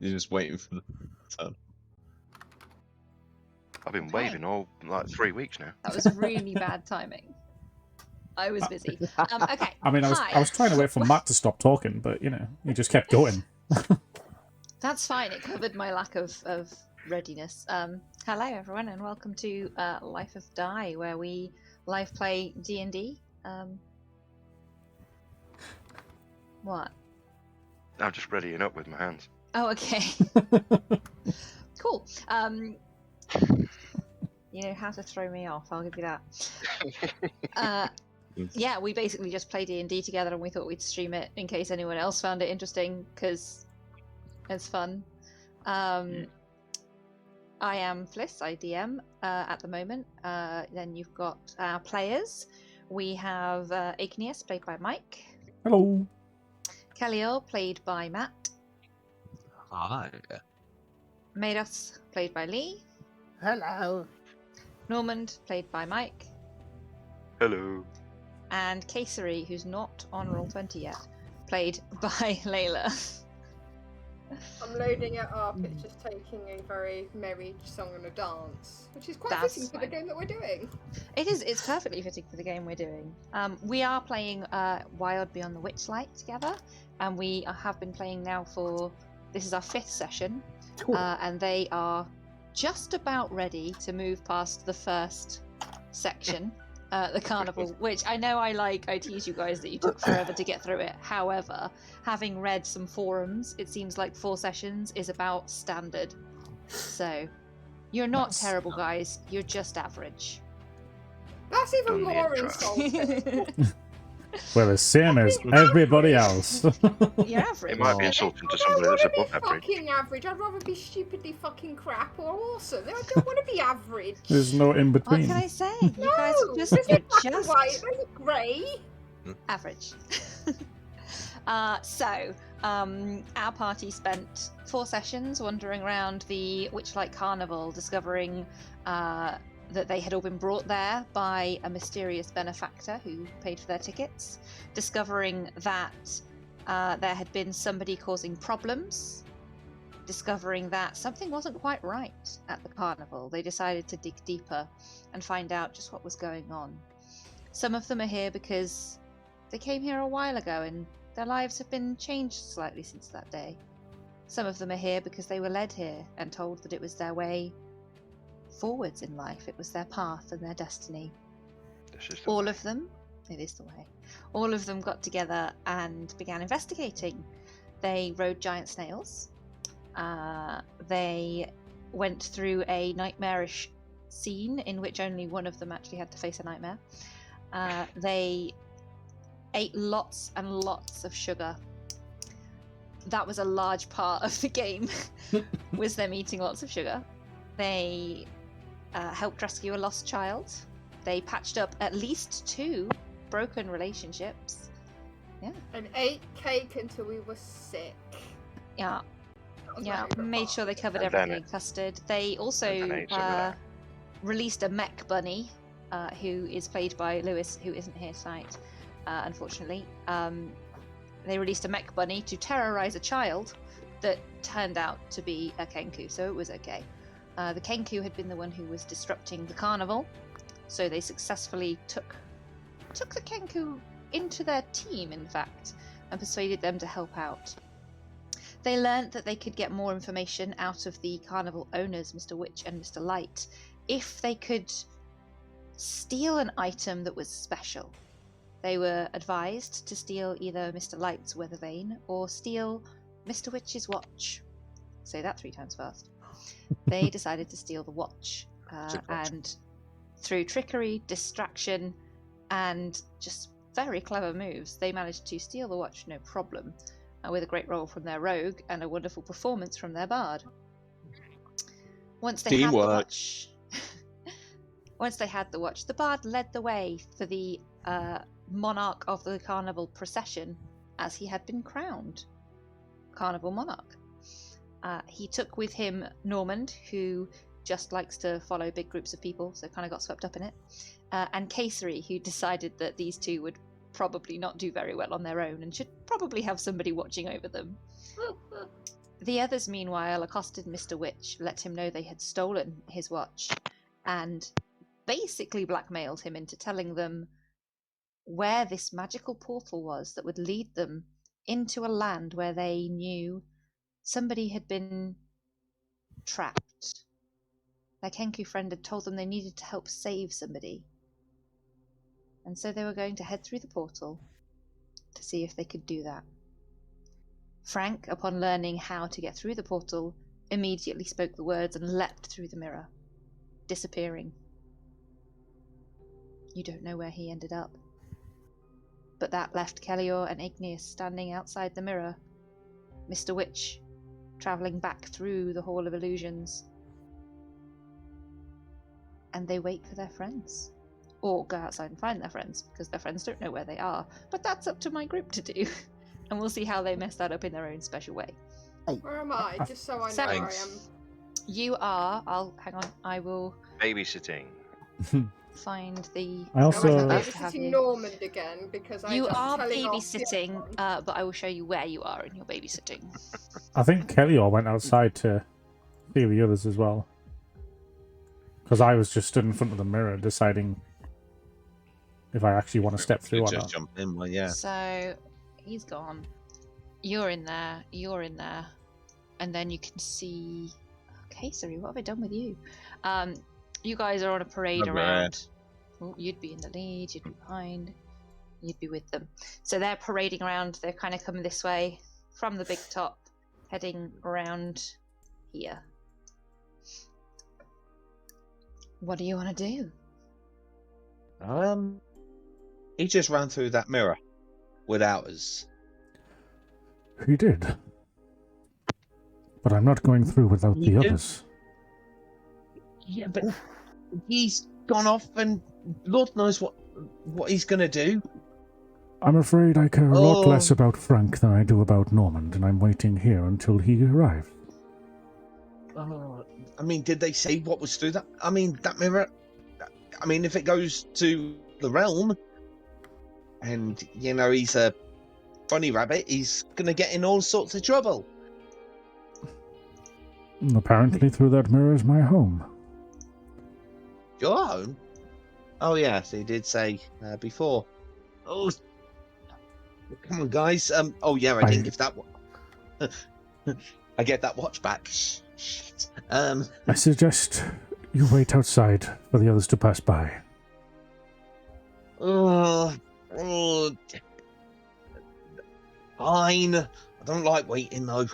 You're just waiting for the turn. I've been Okay. waving all like 3 weeks now. That was really bad timing. I was busy. Okay. I mean, I was trying to wait for Matt to stop talking, but he just kept going. That's fine. It covered my lack of readiness. Hello, everyone, and welcome to Life of Die, where we live play D&D. What? I'm just readying up with my hands. Oh, okay. Cool. You know how to throw me off. I'll give you that. Yeah, we basically just play D&D together, and we thought we'd stream it in case anyone else found it interesting, because it's fun. I am Fliss, I DM at the moment. Then you've got our players. We have Igneous, played by Mike. Hello. Kaliel, played by Matt. Hi. Mados, played by Lee. Hello. Normand, played by Mike. Hello. And Caesary, who's not on Roll20 yet, played by Layla. I'm loading it up. It's just taking a very merry song and a dance, which is quite That's fitting for the fine. game that we're doing. It is. It's perfectly fitting for the game we're doing. We are playing Wild Beyond the Witchlight together, and we have been playing now for... This is our 5th session, and they are just about ready to move past the first section, the carnival, which I know I tease you guys that you took forever to get through it. However, having read some forums, it seems like 4 sessions is about standard. So, you're not terrible, guys. You're just average. That's even Done the more intro. insulting. We're the same as everybody else. You're average. It might be insulting to I don't somebody want that's to be above average. fucking average. I'd rather be stupidly fucking crap or awesome. I don't want to be average. There's no in What between. can I say? You guys are There's just, no you're black and just white. There's a grey. average. Our party spent 4 sessions wandering around the Witchlight Carnival, discovering that they had all been brought there by a mysterious benefactor who paid for their tickets, discovering that there had been somebody causing problems, discovering that something wasn't quite right at the carnival. They decided to dig deeper and find out just what was going on. Some of them are here because they came here a while ago and their lives have been changed slightly since that day. Some of them are here because they were led here and told that it was their way forwards in life. It was their path and their destiny. This is the All way. of them, it is the way. All of them got together and began investigating. They rode giant snails. They went through a nightmarish scene in which only one of them actually had to face a nightmare. They ate lots and lots of sugar. That was a large part of the game, was them eating lots of sugar. They helped rescue a lost child. They patched up at least 2 broken relationships. And ate cake until we were sick. Yeah, That was my yeah. favourite Made part. sure they covered And then everything in custard. They also And then ate some of that. released a mech bunny, who is played by Lewis, who isn't here tonight, unfortunately. They released a mech bunny to terrorize a child that turned out to be a Kenku, so it was okay. The Kenku had been the one who was disrupting the carnival, so they successfully took the Kenku into their team, in fact, and persuaded them to help out. They learnt that they could get more information out of the carnival owners, Mr. Witch and Mr. Light, if they could steal an item that was special. They were advised to steal either Mr. Light's weather vane or steal Mr. Witch's watch. Say that 3 times fast. They decided to steal the watch, and through trickery, distraction, and just very clever moves, they managed to steal the watch no problem, with a great roll from their rogue and a wonderful performance from their bard. Once they had the Teamwork. watch, the bard led the way for the monarch of the carnival procession, as he had been crowned carnival monarch. He took with him Normand, who just likes to follow big groups of people, so kind of got swept up in it, and Caesary, who decided that these 2 would probably not do very well on their own and should probably have somebody watching over them. The others, meanwhile, accosted Mr. Witch, let him know they had stolen his watch, and basically blackmailed him into telling them where this magical portal was that would lead them into a land where they knew somebody had been trapped. Their Kenku friend had told them they needed to help save somebody. And so they were going to head through the portal to see if they could do that. Frank, upon learning how to get through the portal, immediately spoke the words and leapt through the mirror, disappearing. You don't know where he ended up. But that left Kellior and Igneous standing outside the mirror, Mr. Witch travelling back through the Hall of Illusions. And they wait for their friends. Or go outside and find their friends, because their friends don't know where they are. But that's up to my group to do. And we'll see how they mess that up in their own special way. Where am I? Just so I know Sorry. where I am. You are... hang on, I will Babysitting. find the... I also- I'm Have babysitting you. Normand again because You I'm are telling off babysitting, the other one. but I will show you where you are in your babysitting. I think Kellior went outside to see the others as well. Because I was just stood in front of the mirror deciding if I actually want to step through or Just not. jump in, well, yeah. So, he's gone. You're in there, and then you can see... Okay, sorry, what have I done with you? You guys are on a parade Over around. Oh, you'd be in the lead, you'd be behind, you'd be with them. So they're parading around, they're kind of coming this way from the big top, heading around here. What do you want to do? He just ran through that mirror without us. He did. But I'm not going through without the You do? others. Yeah, but he's gone off, and Lord knows what he's gonna do. I'm afraid I care a lot Oh. less about Frank than I do about Normand, and I'm waiting here until he arrives. I mean, did they say what was through that? I mean, that mirror. I mean, if it goes to the realm, and you know he's a bunny rabbit, he's gonna get in all sorts of trouble. Apparently through that mirror is my home. Your home? Oh yes, he did say before. Oh, come on, guys. Oh yeah, I didn't give that one. I get that watch back. Shit. I suggest you wait outside for the others to pass by. Oh, fine. I don't like waiting though.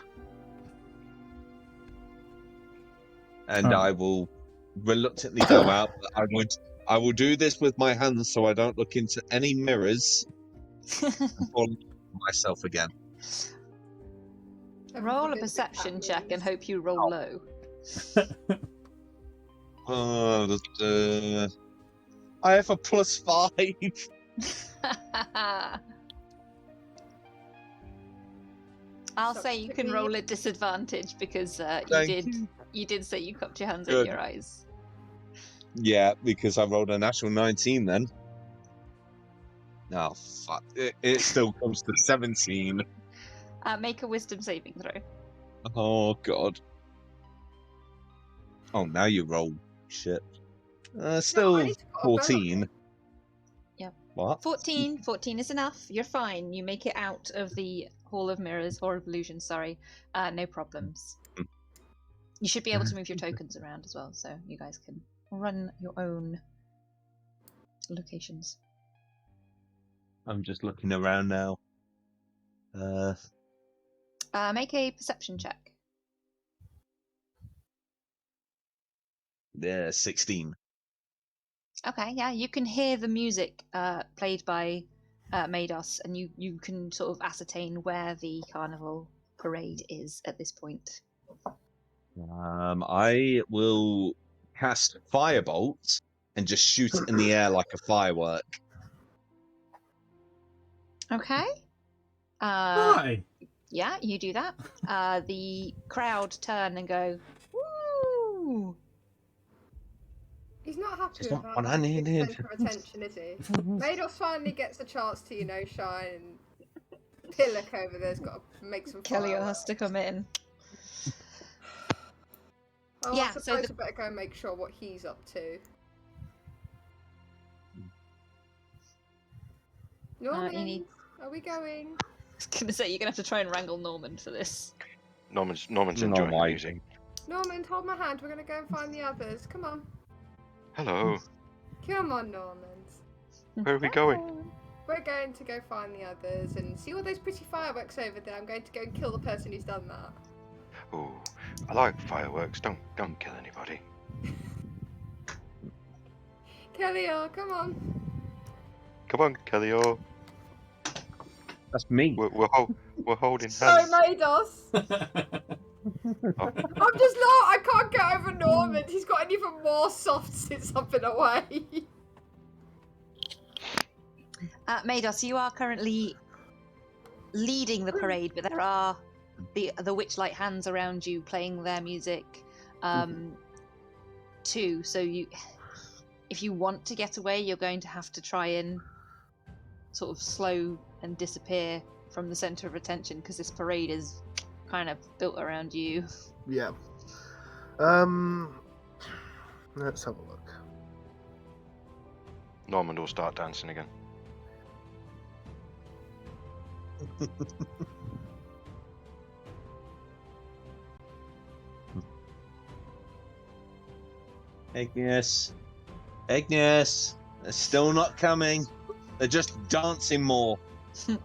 And Oh. I will reluctantly go out. But I will do this with my hands so I don't look into any mirrors and fall myself again. Roll a perception check and hope you roll low. I have a +5. I'll So say you can typically- roll at disadvantage because Thank you did say you cupped your hands Good. in your eyes. Yeah, because I rolled a natural 19 then. Oh, fuck. It still comes to 17. Make a wisdom saving throw. Oh, God. Oh, now you roll. Shit. Still I need to put a bow on 14. Yep. What? 14 is enough. You're fine. You make it out of the Hall of Mirrors, Hall of Illusions, sorry. No problems. You should be able to move your tokens around as well, so you guys can run your own locations. I'm just looking around now. Make a perception check. Yeah, 16. Okay, yeah, you can hear the music played by Mados, and you can sort of ascertain where the carnival parade is at this point. I will cast Firebolt and just shoot it in the air like a firework. Okay. Hi! Yeah, you do that. The crowd turn and go, woo! He's not happy It's with not that. what I needed. Centre of attention, is he? Mados finally gets a chance to, shine. And Pillock over there's got to make some Kelly fireworks. has to come in. Oh, Yeah, I so suppose the- I better go and make sure what he's up to. Norman, you need- are we going? I was gonna say you're gonna have to try and wrangle Norman for this. Norman's No, enjoying the I music. Norman, hold my hand. We're gonna go and find the others. Come on. Hello. Come on, Norman. Where are we going? We're going to go find the others and see all those pretty fireworks over there. I'm going to go and kill the person who's done that. Oh, I like fireworks. Don't kill anybody. Kelly, come on. Come on, Kellyo. That's me. We're holding Sorry, hands. Mados. Oh, I'm just not. I can't get over Norman. He's got an even more soft sit something away. Mados, you are currently leading the parade, but there are the witchlight hands around you playing their music too. So if you want to get away, you're going to have to try and sort of slow and disappear from the center of attention because this parade is kind of built around you. Yeah. Let's have a look. Norman will start dancing again. Igneous. Igneous. They're still not coming. They're just dancing more. Who's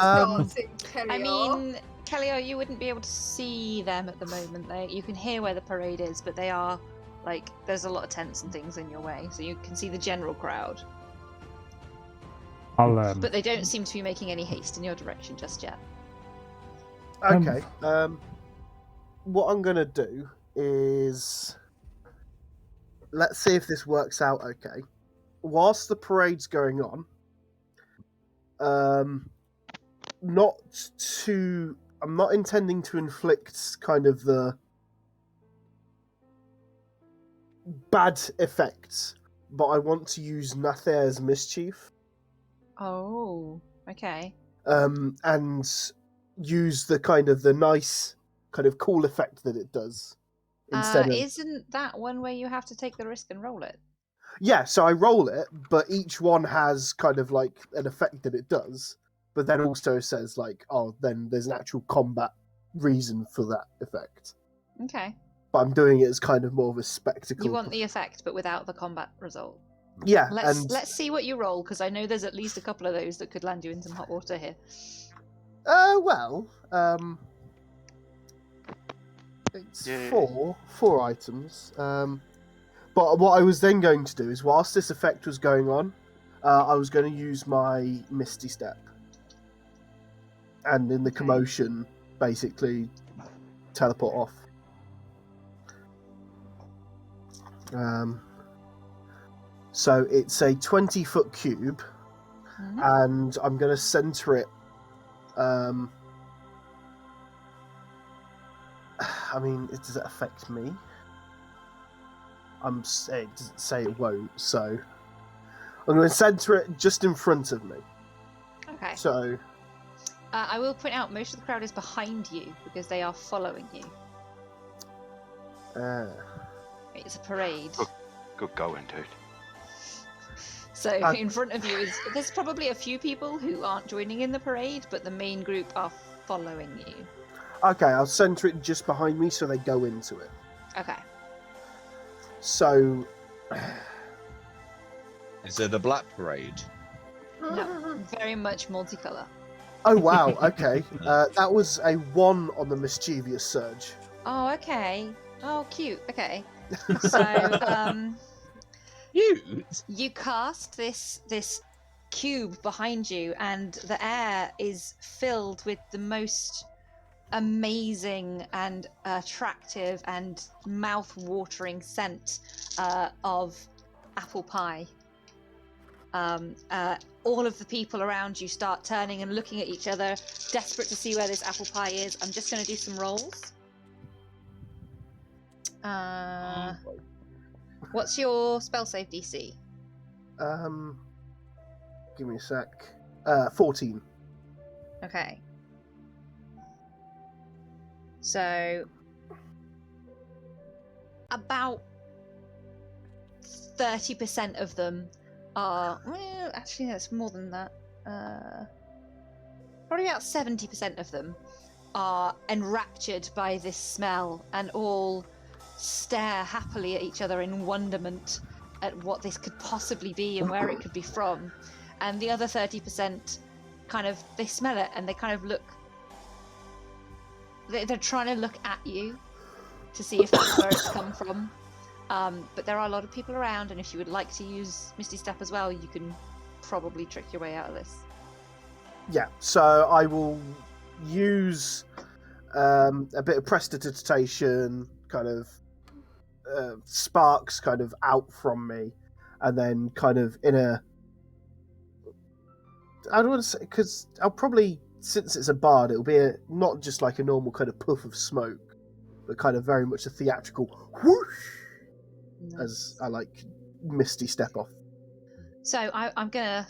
Um, dancing, Kelly? I mean, Kellyo, you wouldn't be able to see them at the moment. You can hear where the parade is, but they are like there's a lot of tents and things in your way, so you can see the general crowd. I'll But they don't seem to be making any haste in your direction just yet. Okay. What I'm gonna do is let's see if this works out. Okay. Whilst the parade's going on, not to. I'm not intending to inflict kind of the bad effects, but I want to use Nathair's mischief. Oh, okay. And use the kind of the nice, kind of cool effect that it does. Instead of Isn't that one where you have to take the risk and roll it? yeah, so I roll it, but each one has kind of like an effect that it does, but then also says like, oh, then there's an actual combat reason for that effect. Okay. But I'm doing it as kind of more of a spectacle. You want the effect, but without the combat result. yeah, Let's see what you roll, because I know there's at least a couple of those that could land you in some hot water here. It's Yay. four items. But what I was then going to do is, whilst this effect was going on, I was going to use my Misty Step, and in the commotion, basically teleport off. So it's a 20-foot cube, and I'm going to center it. I mean, does it affect me? It doesn't say it won't, so I'm going to center it just in front of me. Okay. So I will point out most of the crowd is behind you because they are following you. It's a parade. Good going, dude. So in front of you there's probably a few people who aren't joining in the parade, but the main group are following you. okay, I'll center it just behind me so they go into it. Okay. So Is it a black parade? No, very much multicolour. oh wow, okay, that was a 1 on the mischievous surge. Oh, okay. Oh, cute. Okay. So, you cast this cube behind you, and the air is filled with the most amazing and attractive and mouth-watering scent of apple pie. All of the people around you start turning and looking at each other, desperate to see where this apple pie is. I'm just going to do some rolls. What's your spell save DC? Give me a sec. 14. Okay. So about 30% of them are. Well, actually, that's more than that. Probably about 70% of them are enraptured by this smell and all stare happily at each other in wonderment at what this could possibly be and where it could be from. And the other 30% kind of, they smell it and they kind of look, they're trying to look at you to see if that's where it's come from. But there are a lot of people around, and if you would like to use Misty Step as well, you can probably trick your way out of this. Yeah, so I will use a bit of prestidigitation, kind of sparks kind of out from me, and then kind of in a... I don't want to say, because I'll probably, since it's a bard, it'll be not just like a normal kind of puff of smoke, but kind of very much a theatrical whoosh, as I like Misty Step off. So I'm gonna,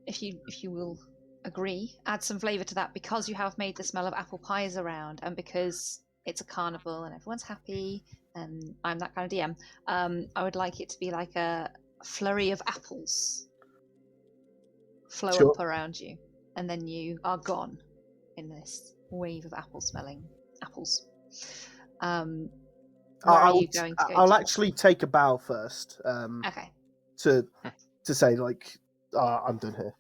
if you will agree, add some flavour to that, because you have made the smell of apple pies around, and because it's a carnival and everyone's happy, and I'm that kind of DM. I would like it to be like a flurry of apples flow Sure. up around you, and then you are gone in this wave of apple-smelling apples. Where are you going to go? I'll actually take a bow first. Okay. To say like, I'm done here.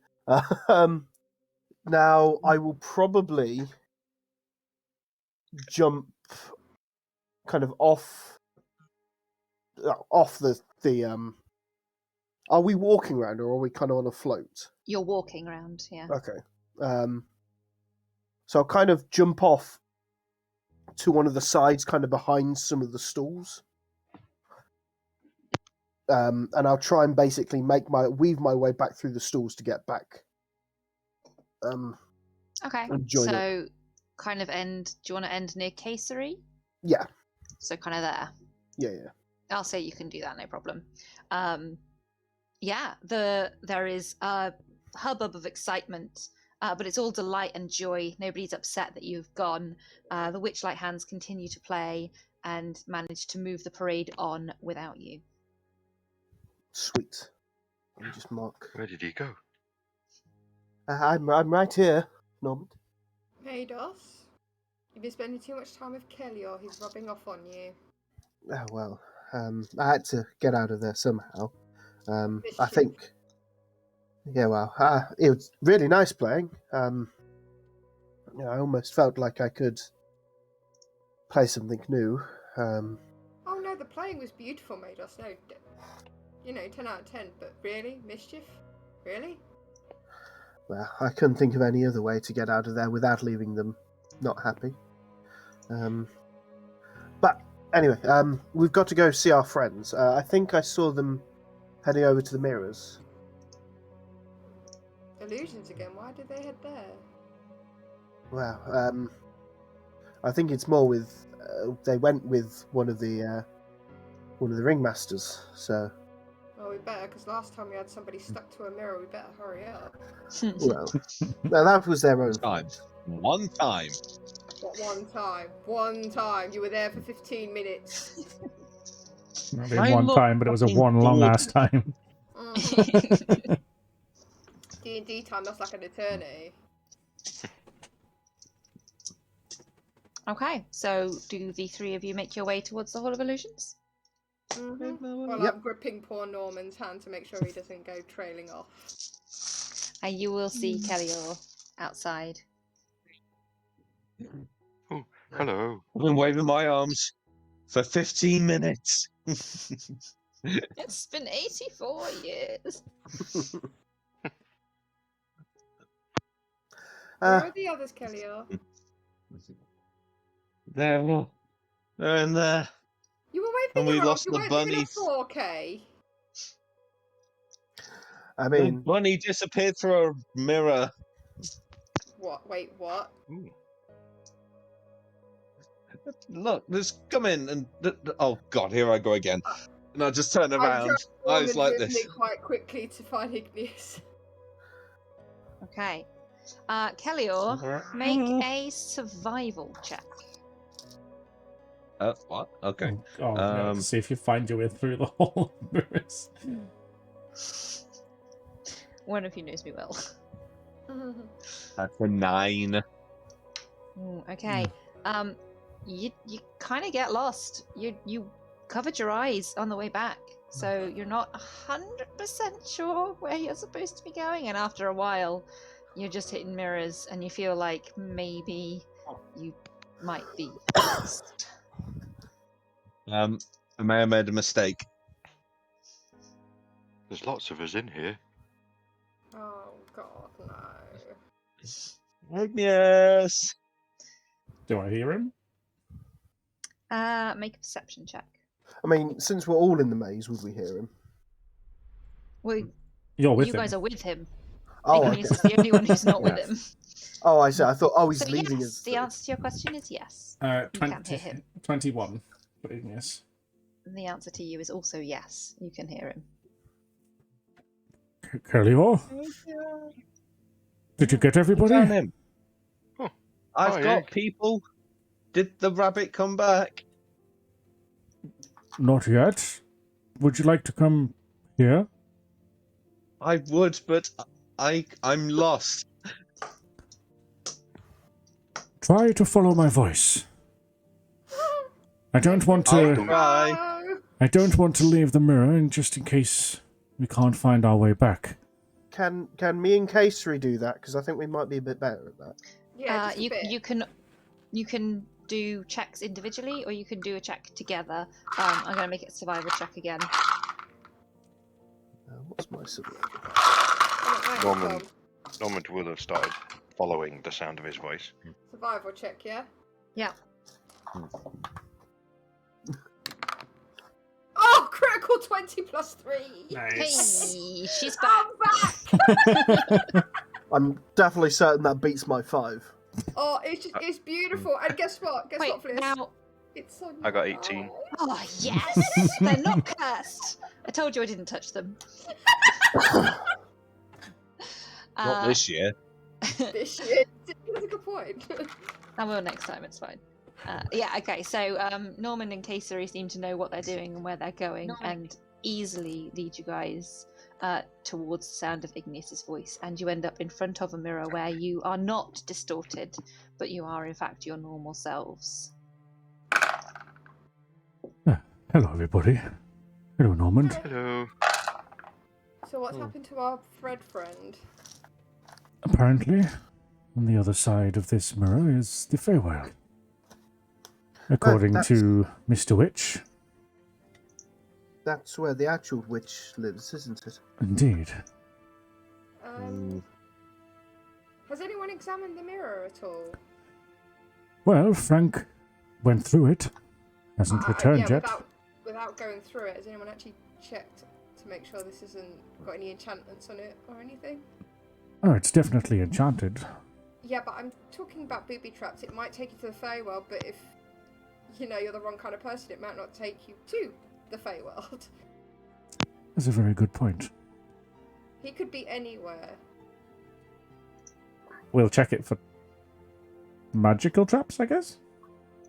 Now I will probably jump kind of off the. Are we walking around, or are we kind of on a float? You're walking around, yeah. Okay. So I'll kind of jump off to one of the sides, kind of behind some of the stools. And I'll try and basically weave my way back through the stools to get back. Okay. So kind of end. Do you want to end near Casery? Yeah. So kind of there. Yeah. I'll say you can do that, no problem. Yeah, there is a hubbub of excitement, but it's all delight and joy. Nobody's upset that you've gone. The Witchlight hands continue to play and manage to move the parade on without you. Sweet. Let me just mark. Where did he go? I'm right here, Norman. Hey, Dos. You've been spending too much time with Kelly, or he's rubbing off on you. Oh, well, I had to get out of there somehow. I think... Yeah, well, it was really nice playing. I almost felt like I could play something new. Oh, no, the playing was beautiful, Mados. No, 10 out of 10, but really? Mischief? Really? Well, I couldn't think of any other way to get out of there without leaving them not happy. But anyway, we've got to go see our friends. I think I saw them heading over to the mirrors. Illusions again? Why did they head there? Well, I think it's more with... they went with one of the ringmasters, so... Well, we better, because last time we had somebody stuck to a mirror, we better hurry up. Well, no, that was their own Time. fault. One time. What, one time? One time. You were there for 15 minutes. Not been one time, but it was a one long ass time. D&D time, that's like an eternity. Okay, so do the three of you make your way towards the Hall of Illusions? Well, Yep. I'm gripping poor Norman's hand to make sure he doesn't go trailing off. And you will see Kellior outside. Oh, hello. I've been waving my arms for 15 minutes. It's been 84 years. Where are the others, Kelly? They're in there. You were waving And we your lost arms, you the weren't doing bunny. a 4K. I The mean, bunny disappeared through a mirror. What? Wait, what? Ooh. Look, there's come in and oh god, here I go again. And I just turn around. I was like this. Quite quickly to find Igneous. Okay. Kellior, make a survival check. What? Okay. Oh, no. See if you find your way through the hole of mirrors. One of you knows me well. That's a 9. Okay. You kind of get lost. You covered your eyes on the way back, so you're not 100% sure where you're supposed to be going. And after a while, you're just hitting mirrors, and you feel like maybe you might be lost. I may have made a mistake. There's lots of us in here. Oh God, no. Igneous! Do I hear him? Make a perception check. I mean, since we're all in the maze, would we hear him? Well, You're with you him. guys are with him. Oh, Igneous okay. is the only one who's not with Yeah. him. Oh, I see. I thought, he's So leading yes, us. the answer to your question is yes. 20, hear him. 21 for Igneous. And the answer to you is also yes. You can hear him. Curly-O? Did you get everybody? Damn him. Huh. I've Oh, got yeah. people. Did the rabbit come back? Not yet. Would you like to come here? I would, but I'm lost. Try to follow my voice. I don't want I'll to. try. No. I don't want to leave the mirror, and just in case we can't find our way back. Can me and Casery do that? Because I think we might be a bit better at that. Yeah, just a bit. You can do checks individually, or you can do a check together. I'm going to make it a survival check again. What's my survival? Norman will have started following the sound of his voice. Survival check, yeah? Yeah. Oh, critical 20 plus 3. Hey, she's back. I'm back. I'm definitely certain that beats my 5. Oh, it's beautiful. And guess what? Guess Wait, what, Fliss? now. It's on I got your 18. eye. Oh yes, they're not cursed. I told you I didn't touch them. Not this year. This shit. That's a good point. I will next time. It's fine. Yeah. Okay. So Norman and Casery seem to know what they're doing and where they're going, and easily lead you guys towards the sound of Igneous's voice, and you end up in front of a mirror where you are not distorted, but you are in fact your normal selves. Hello, everybody. Hello, Norman. Hello. So what's happened to our Fred friend? Apparently, on the other side of this mirror is the Feywild. According to Mr. Witch. That's where the actual witch lives, isn't it? Indeed. Has anyone examined the mirror at all? Well, Frank went through it. Hasn't returned yeah, yet. Without going through it, has anyone actually checked to make sure this hasn't got any enchantments on it or anything? Oh, it's definitely enchanted. Yeah, but I'm talking about booby traps. It might take you to the Feywild, but if you're the wrong kind of person, it might not take you to the Feywild. That's a very good point. He could be anywhere. We'll check it for magical traps, I guess?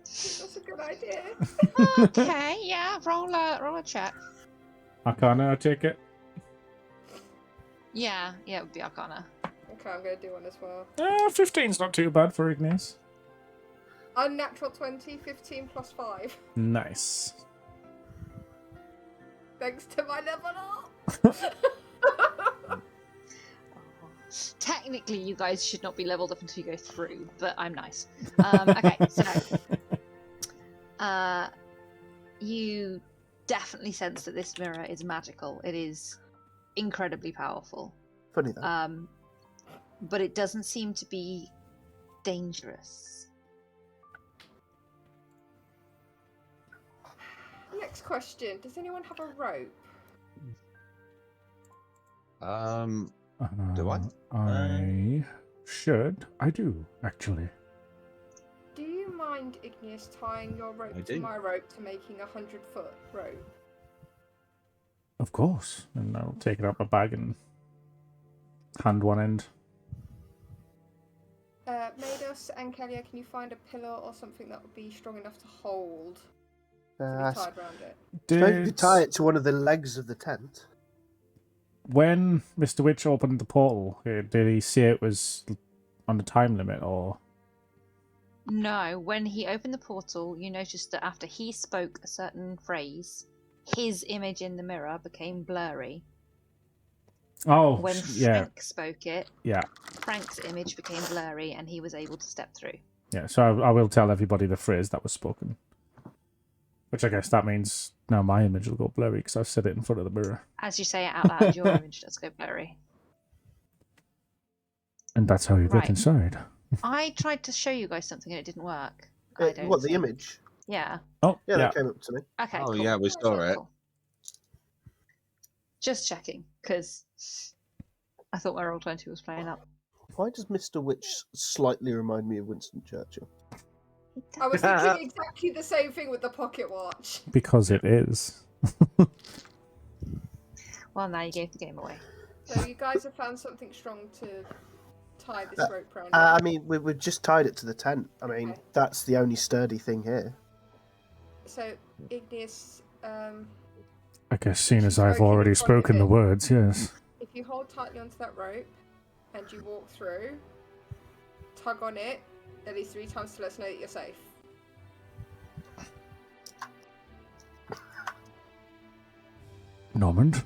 That's a good idea. Okay. Yeah. Roll a check. Arcana, I take it. Yeah. Yeah. It would be Arcana. Okay, I'm going to do one as well. 15's not too bad for Igneous. Unnatural 20, 15 plus 5. Nice. Thanks to my level up. Technically, you guys should not be leveled up until you go through, but I'm nice. Okay, so you definitely sense that this mirror is magical. It is incredibly powerful. Funny that. But it doesn't seem to be dangerous. Next question. Does anyone have a rope? Do I? I should. I do, actually. Do you mind, Igneous, tying your rope I to do. my rope to making a 100-foot rope? Of course. And I'll take it out my bag and hand one end. Mados and Kelia, can you find a pillar or something that would be strong enough to hold to be tied around it. Maybe you could tie it to one of the legs of the tent. When Mr. Witch opened the portal, did he see it was on a time limit, or? No, when he opened the portal, you noticed that after he spoke a certain phrase, his image in the mirror became blurry. Oh, When yeah. Frank spoke it, Yeah. Frank's image became blurry and he was able to step through. Yeah, so I will tell everybody the phrase that was spoken. Which I guess that means now my image will go blurry because I've said it in front of the mirror. As you say it out loud, your image does go blurry. And that's how you Right. get inside. I tried to show you guys something and it didn't work. What, the image? Yeah. Oh, Yeah, yeah. that came up to me. Okay. Oh, cool. yeah, we That's saw really it. cool. Just checking, because I thought my Roll20 was playing up. Why does Mr. Witch slightly remind me of Winston Churchill? I was thinking exactly the same thing with the pocket watch. Because it is. Well, now you gave the game away. So you guys have found something strong to tie this rope around. I mean, we've just tied it to the tent. I mean, Okay. that's the only sturdy thing here. So Igneous, I guess seeing as I've Spoken already in front of spoken the it. words, yes. if you hold tightly onto that rope and you walk through, tug on it at least 3 times to let us know that you're safe. Normand,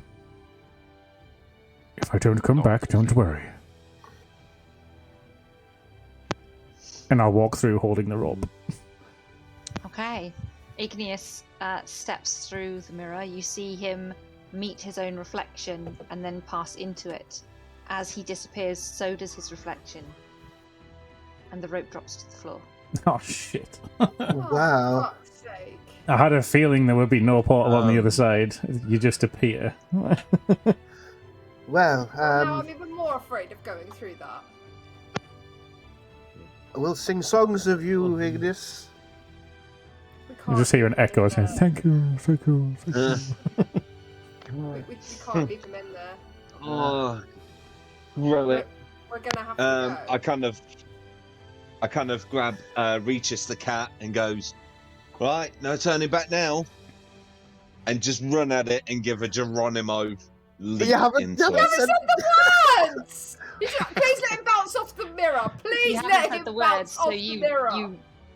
if I don't come back, don't worry. And I'll walk through holding the rope. Okay. Igneous steps through the mirror. You see him meet his own reflection and then pass into it. As he disappears, so does his reflection. And the rope drops to the floor. Oh, shit. Wow. Oh, fuck's sake. I had a feeling there would be no portal on the other Um, side. You just appear. Well, Well, now I'm even more afraid of going through that. we'll sing songs of you, Ignis. We You can't just hear an leave him echo in saying, there. thank you, thank you, thank you. We can't leave him in there. Oh, grow it. We're gonna have to go. I kind of grab Regis the cat and goes, right, no turning back now, and just run at it and give a Geronimo leap You haven't into You it. haven't said the words! Please let him bounce off the mirror. Please You let haven't him said the bounce words, off so the you mirror.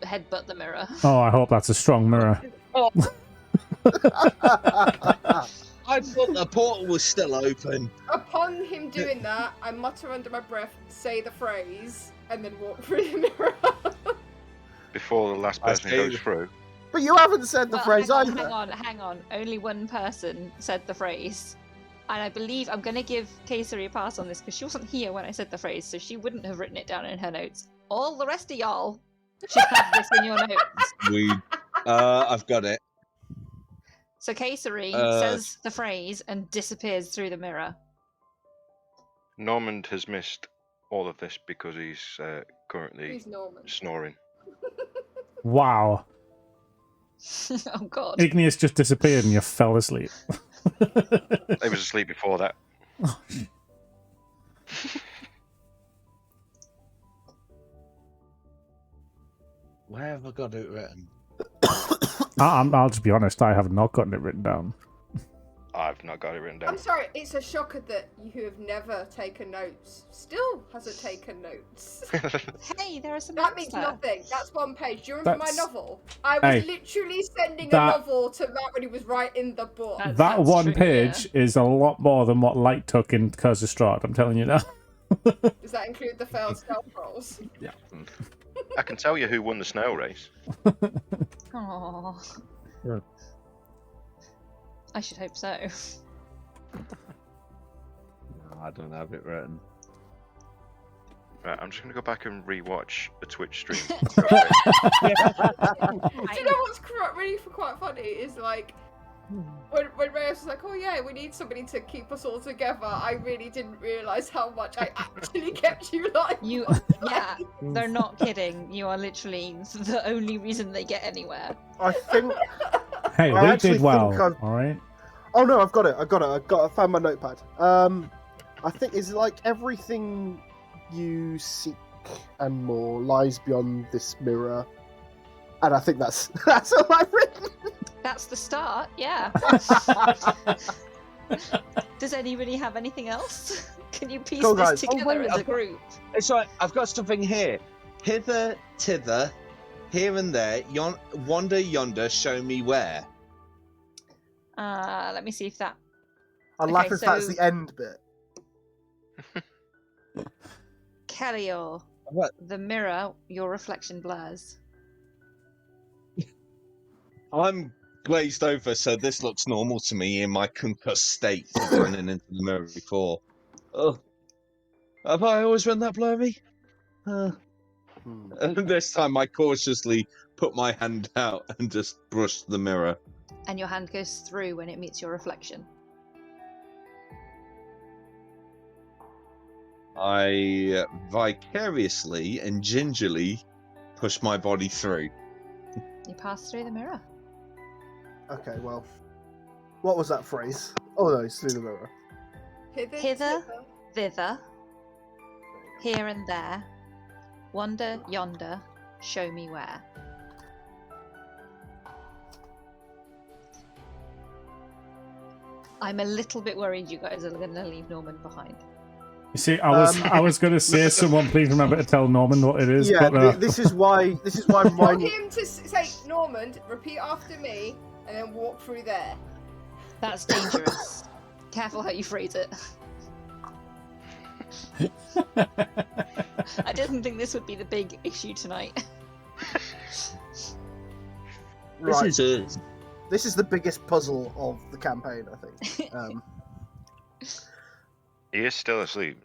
headbutt the mirror. Oh, I hope that's a strong mirror. I thought the portal was still open. Upon him doing that, I mutter under my breath, say the phrase, and then walk through the mirror. Before the last I person see. goes through. But you haven't said the Well, phrase either. hang on. Only one person said the phrase. And I believe I'm going to give Kayseri a pass on this because she wasn't here when I said the phrase, so she wouldn't have written it down in her notes. All the rest of y'all should have this in your notes. I've got it. So Kayseri says the phrase and disappears through the mirror. Normand has missed all of this because he's currently Who's Norman? snoring. Wow. Oh god. Igneous just disappeared and you fell asleep. He was asleep before that. Where have I got it written? I'll just be honest, I have not gotten it written down. I've not got it written down. I'm sorry, it's a shocker that you who have never taken notes still hasn't taken notes. Hey, there are some That notes means there. nothing. That's 1 page. Do you remember That's- my novel? I was Hey, literally sending that- a novel to Matt when he was writing the book. That's That one true, page is a lot more than what Light took in Curse of Strahd, I'm telling you now. Does that include the failed stealth rolls? I can tell you who won the snail race. Aww. Yeah. I should hope so. No, I don't have it written. Right, I'm just going to go back and rewatch a Twitch stream. Do you know what's really quite funny is like when Reyes was like, "Oh yeah, we need somebody to keep us all together." I really didn't realise how much I actually kept you like. Yeah, they're not kidding. You are literally the only reason they get anywhere. I think. Hey, I we actually did well, think I've- alright? Oh no, I've got it. I found my notepad. I think it's like everything you seek and more lies beyond this mirror, and I think that's all I've written. That's the start, yeah. Does anybody have anything else? Can you piece Cool, this guys. together wait, as a group? It's right. I've got something here. Hither, tither, here and there. Wander yonder. Show me where. Let me see if that. I'll Okay, laugh if that's so- the end bit. Kellior, What? the mirror, your reflection blurs. I'm glazed over, so this looks normal to me in my concussed state of running into the mirror before. Oh, have I always run that blurry? And this time I cautiously put my hand out and just brushed the mirror. And your hand goes through when it meets your reflection. I vicariously and gingerly push my body through. You pass through the mirror. Okay, well, what was that phrase? Oh no, it's through the mirror. Hither. Thither, here and there, wander yonder, show me where. I'm a little bit worried you guys are going to leave Norman behind. You see, I was going to say, someone please remember to tell Norman what it is. Yeah, but, this is why Want mine. him to say, Normand, repeat after me, and then walk through there. That's dangerous. Careful how you phrase it. I didn't think this would be the big issue tonight. Right. This is This is the biggest puzzle of the campaign, I think. He is still asleep.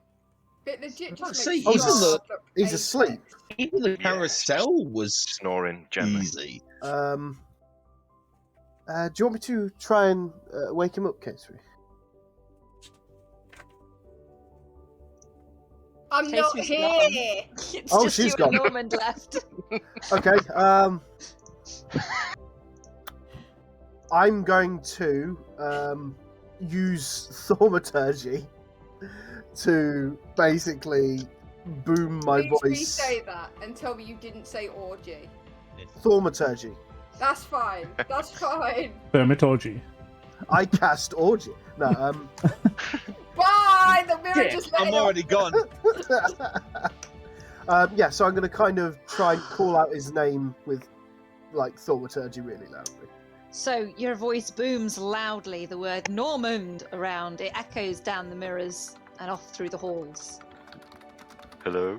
But legit, can't just see, make even sure the- that He's they- asleep. even the Yeah, carousel was Snoring gently. easy. Do you want me to try and wake him up, Casey? I'm not Casey's here. gone. It's Oh, just she's you gone. and Norman left. Okay. I'm going to use thaumaturgy to basically boom my Please voice. re-say that and tell me you didn't say orgy. Thaumaturgy. That's fine. That's fine. Thermaturgy. I cast orgy. No. Bye. The mirror Yeah, just let I'm it already gone. Yeah, so I'm going to kind of try and call out his name with, like, thaumaturgy really loudly. So your voice booms loudly the word Normand around. It echoes down the mirrors and off through the halls. Hello?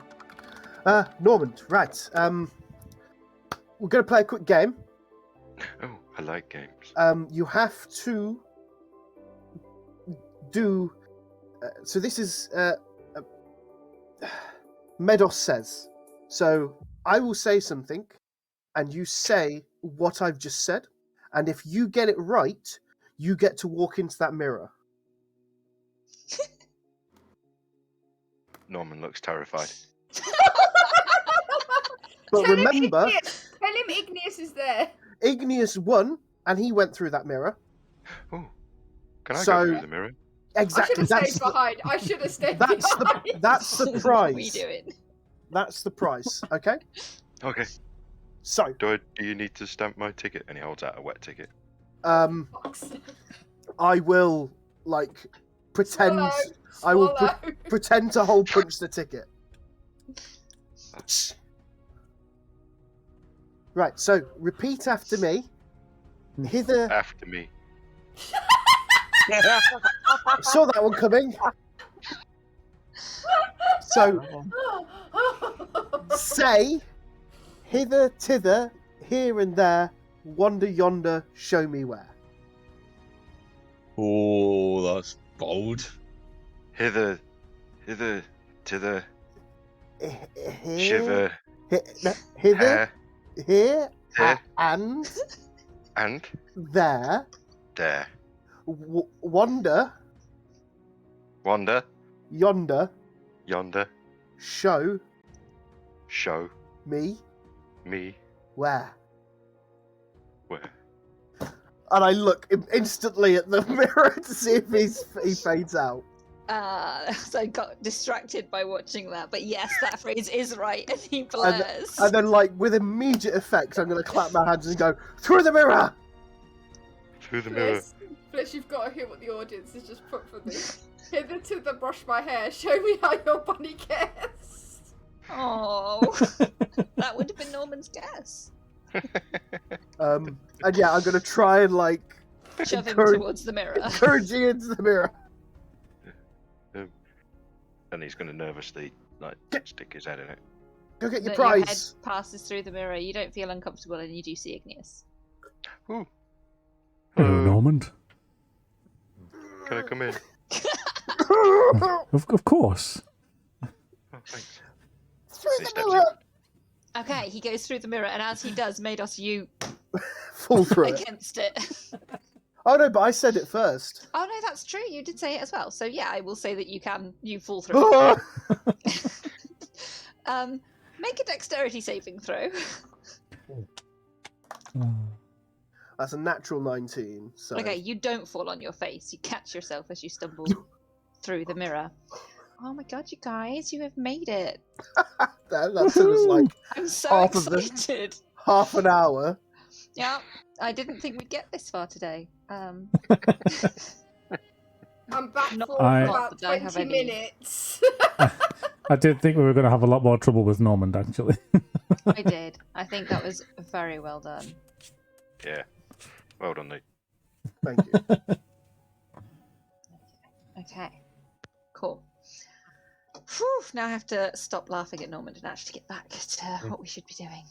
Normand, right. We're going to play a quick game. Oh, I like games. You have to do. So this is Medos says. So I will say something, and you say what I've just said, and if you get it right, you get to walk into that mirror. Norman looks terrified. But Tell him remember, Igneous. Tell him Igneous is there. Igneous won, and he went through that mirror. Oh, can I So- go through the mirror? I Exactly. should have stayed behind. I should have stayed That's behind. that's the What are you prize. doing? That's the prize. Okay. Okay. So, Do you need to stamp my ticket? And he holds out a wet ticket. Fuck's sake. I will like pretend. Swallow. I will Swallow. pretend to hole punch the ticket. Right, so repeat after me. Hither. After me. Saw that one coming. So say, hither, tither, here and there, wander yonder, show me where. Oh, that's bold. Hither, to the Here, shiver, hither, here, there, and and there, there. wander Wander, yonder, yonder, show show me me where. where. And I look instantly at the mirror to see if he fades out. So I got distracted by watching that, but yes, that phrase is right, and he blurs. And then, like, with immediate effect, I'm going to clap my hands and go, through the mirror! Through the mirror. Fliss, you've got to hear what the audience has just put for this. Hitherto the brush my hair, show me how your bunny gets. Oh, that would have been Norman's guess. And yeah, I'm gonna try and like Shove him encourage- towards the mirror. encourage you into the mirror. And he's going to nervously stick his head in it. Go get your Your head prize. passes through the mirror. You don't feel uncomfortable, and you do see Igneous. Ooh. Hello, Normand. Can I come in? Of course. Oh, thanks. Through He the steps mirror. Okay, he goes through the mirror, and as he does, Mados, you Fall through it. against it. Oh no, but I said it first. Oh no, that's true. You did say it as well. So yeah, I will say that you fall through. it. Make a dexterity saving throw. That's a natural 19. So Okay, you don't fall on your face. You catch yourself as you stumble through the mirror. Oh my god, you guys, you have made it. that took us like I'm so Half of them. excited. half an hour. Yeah, I didn't think we'd get this far today. I'm back Not- for I- about that I have 20 any. minutes. I did think we were going to have a lot more trouble with Normand, actually. I did. I think that was very well done. Yeah. Well done, Nate. Thank you. Okay, cool. Whew, now I have to stop laughing at Normand and actually get back to what we should be doing.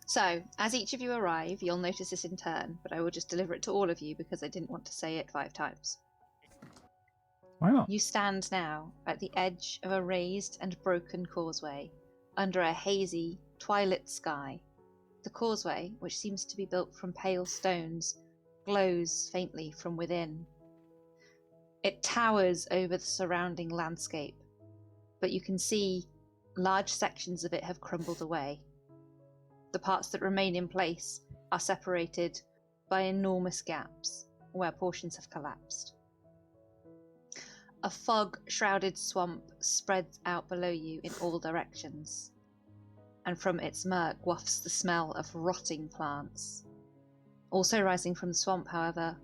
So, as each of you arrive, you'll notice this in turn, but I will just deliver it to all of you because I didn't want to say it 5 times. Why not? You stand now at the edge of a raised and broken causeway, under a hazy, twilit sky. The causeway, which seems to be built from pale stones, glows faintly from within. It towers over the surrounding landscape, but you can see large sections of it have crumbled away. The parts that remain in place are separated by enormous gaps where portions have collapsed. A fog-shrouded swamp spreads out below you in all directions, and from its murk wafts the smell of rotting plants. Also rising from the swamp, however,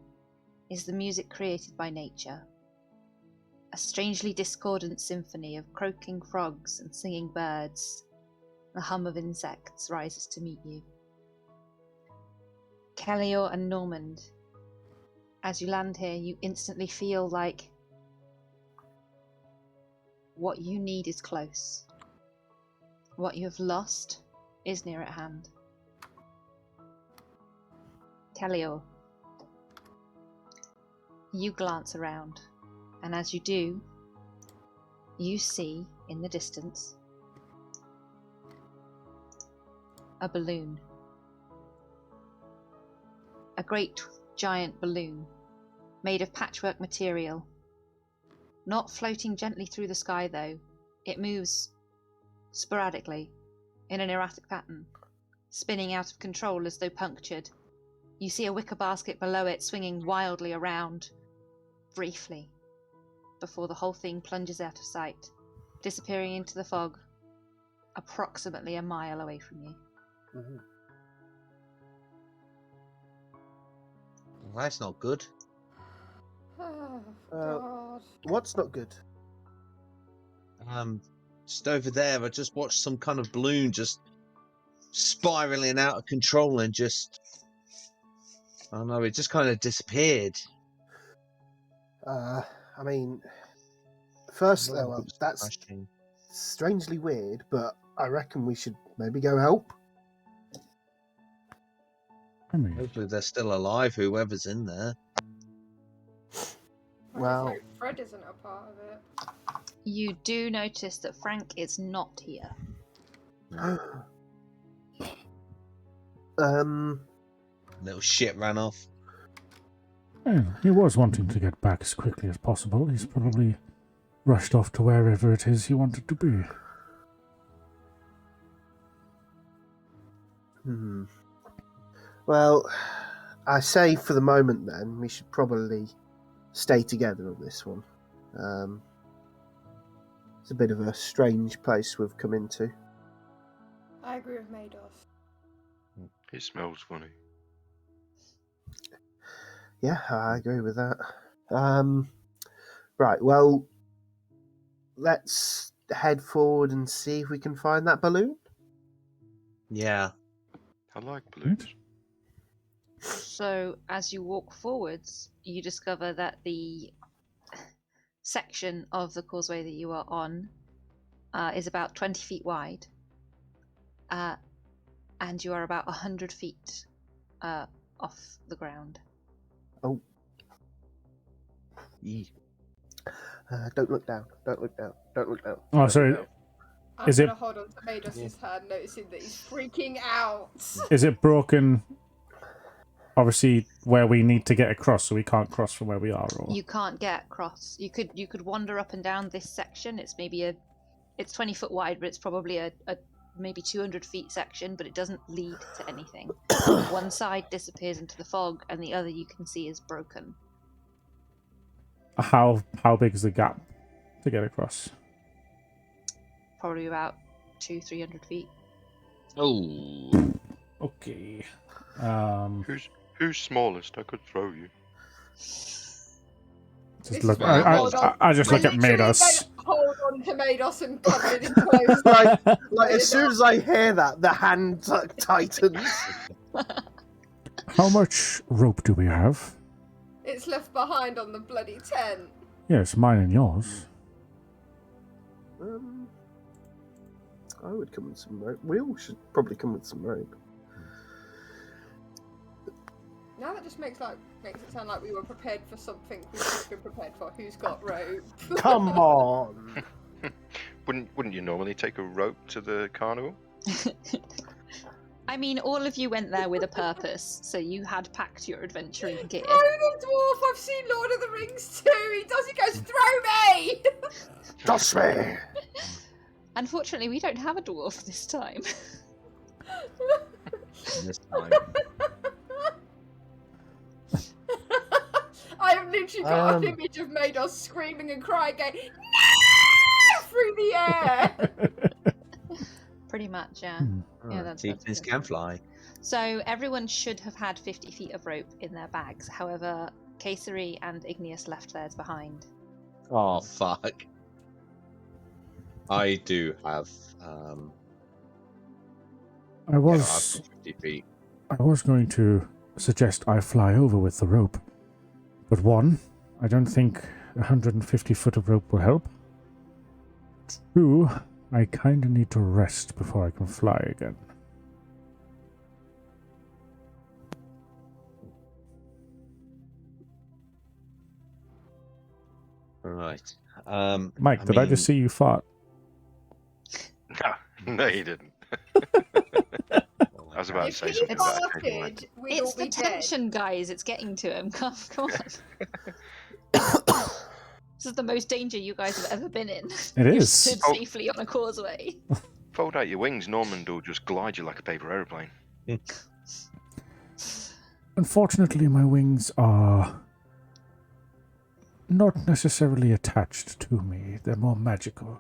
is the music created by nature. A strangely discordant symphony of croaking frogs and singing birds. The hum of insects rises to meet you. Kellior and Normand, as you land here, you instantly feel like what you need is close. What you have lost is near at hand. Kellior, you glance around, and as you do, you see in the distance a balloon. A great giant balloon, made of patchwork material. Not floating gently through the sky though, it moves sporadically, in an erratic pattern, spinning out of control as though punctured. You see a wicker basket below it swinging wildly around, briefly, before the whole thing plunges out of sight, disappearing into the fog, approximately a mile away from you. Mhm. Well, that's not good. Oh, Uh, God. What's not good? Just over there, I just watched some kind of balloon just spiraling out of control and just, I don't know, it just kind of disappeared. I mean, first, Well, well, it was that's crashing. strangely weird, but I reckon we should maybe go help. I mean, Hopefully they're still alive, whoever's in there. Well- I just hope Fred isn't a part of it. You do notice that Frank is not here. Little shit ran off. well, he was wanting to get back as quickly as possible. He's probably rushed off to wherever it is he wanted to be. Well, I say for the moment then, we should probably stay together on this one. It's a bit of a strange place we've come into. I agree with Mados. It smells funny. Yeah, I agree with that. Right, well, let's head forward and see if we can find that balloon. Yeah. I like balloons. So, as you walk forwards, you discover that the section of the causeway that you are on is about 20 feet wide, and you are about 100 feet off the ground. Oh. Don't look down. Don't look down. Don't look down. Oh, sorry. I'm Is it- gonna hold on to Mados' hand, noticing that he's freaking out. Is it broken? Obviously, where we need to get across, so we can't cross from where we are. Or You can't get across. You could wander up and down this section. It's maybe it's 20 foot wide, but it's probably a maybe 200 feet section, but it doesn't lead to anything. One side disappears into the fog, and the other you can see is broken. how big is the gap to get across? Probably about 200-300 feet. Oh. Okay. Who's smallest? I could throw you. Just This look. is why I hold on. I just look at literally Mados. then hold on to Mados and cover it in clothes. Like as soon as I hear that, the hand tightens. How much rope do we have? It's left behind on the bloody tent. Yes, mine and yours. I would come with some rope. We all should probably come with some rope. Now that just makes it sound like we were prepared for something we should have been prepared for. Who's got rope? Come on! Wouldn't you normally take a rope to the carnival? I mean, all of you went there with a purpose, so you had packed your adventuring gear. Throw the dwarf! I've seen Lord of the Rings too! He goes, throw me! Toss me! Unfortunately, we don't have a dwarf this time. This time. I have literally got an image of Mados screaming and crying, going, no! Through the air! Pretty much, yeah. Yeah, that's Tieflings good. can fly. So everyone should have had 50 feet of rope in their bags. However, Kayseri and Igneous left theirs behind. Oh, fuck. I do have, I was 50 feet. I was going to suggest I fly over with the rope, but one, I don't think 150 foot of rope will help. Two, I kind of need to rest before I can fly again. Right. Mike, did I just see you fart? No, you didn't. I was about to If say he something about it anyway. farted, we'd all It's be the dead. tension, guys. It's getting to him. Come on. This is the most danger you guys have ever been in. It You're is. stood Oh. safely on a causeway. Fold out your wings, Normand will just glide you like a paper aeroplane. Unfortunately, my wings are not necessarily attached to me. They're more magical.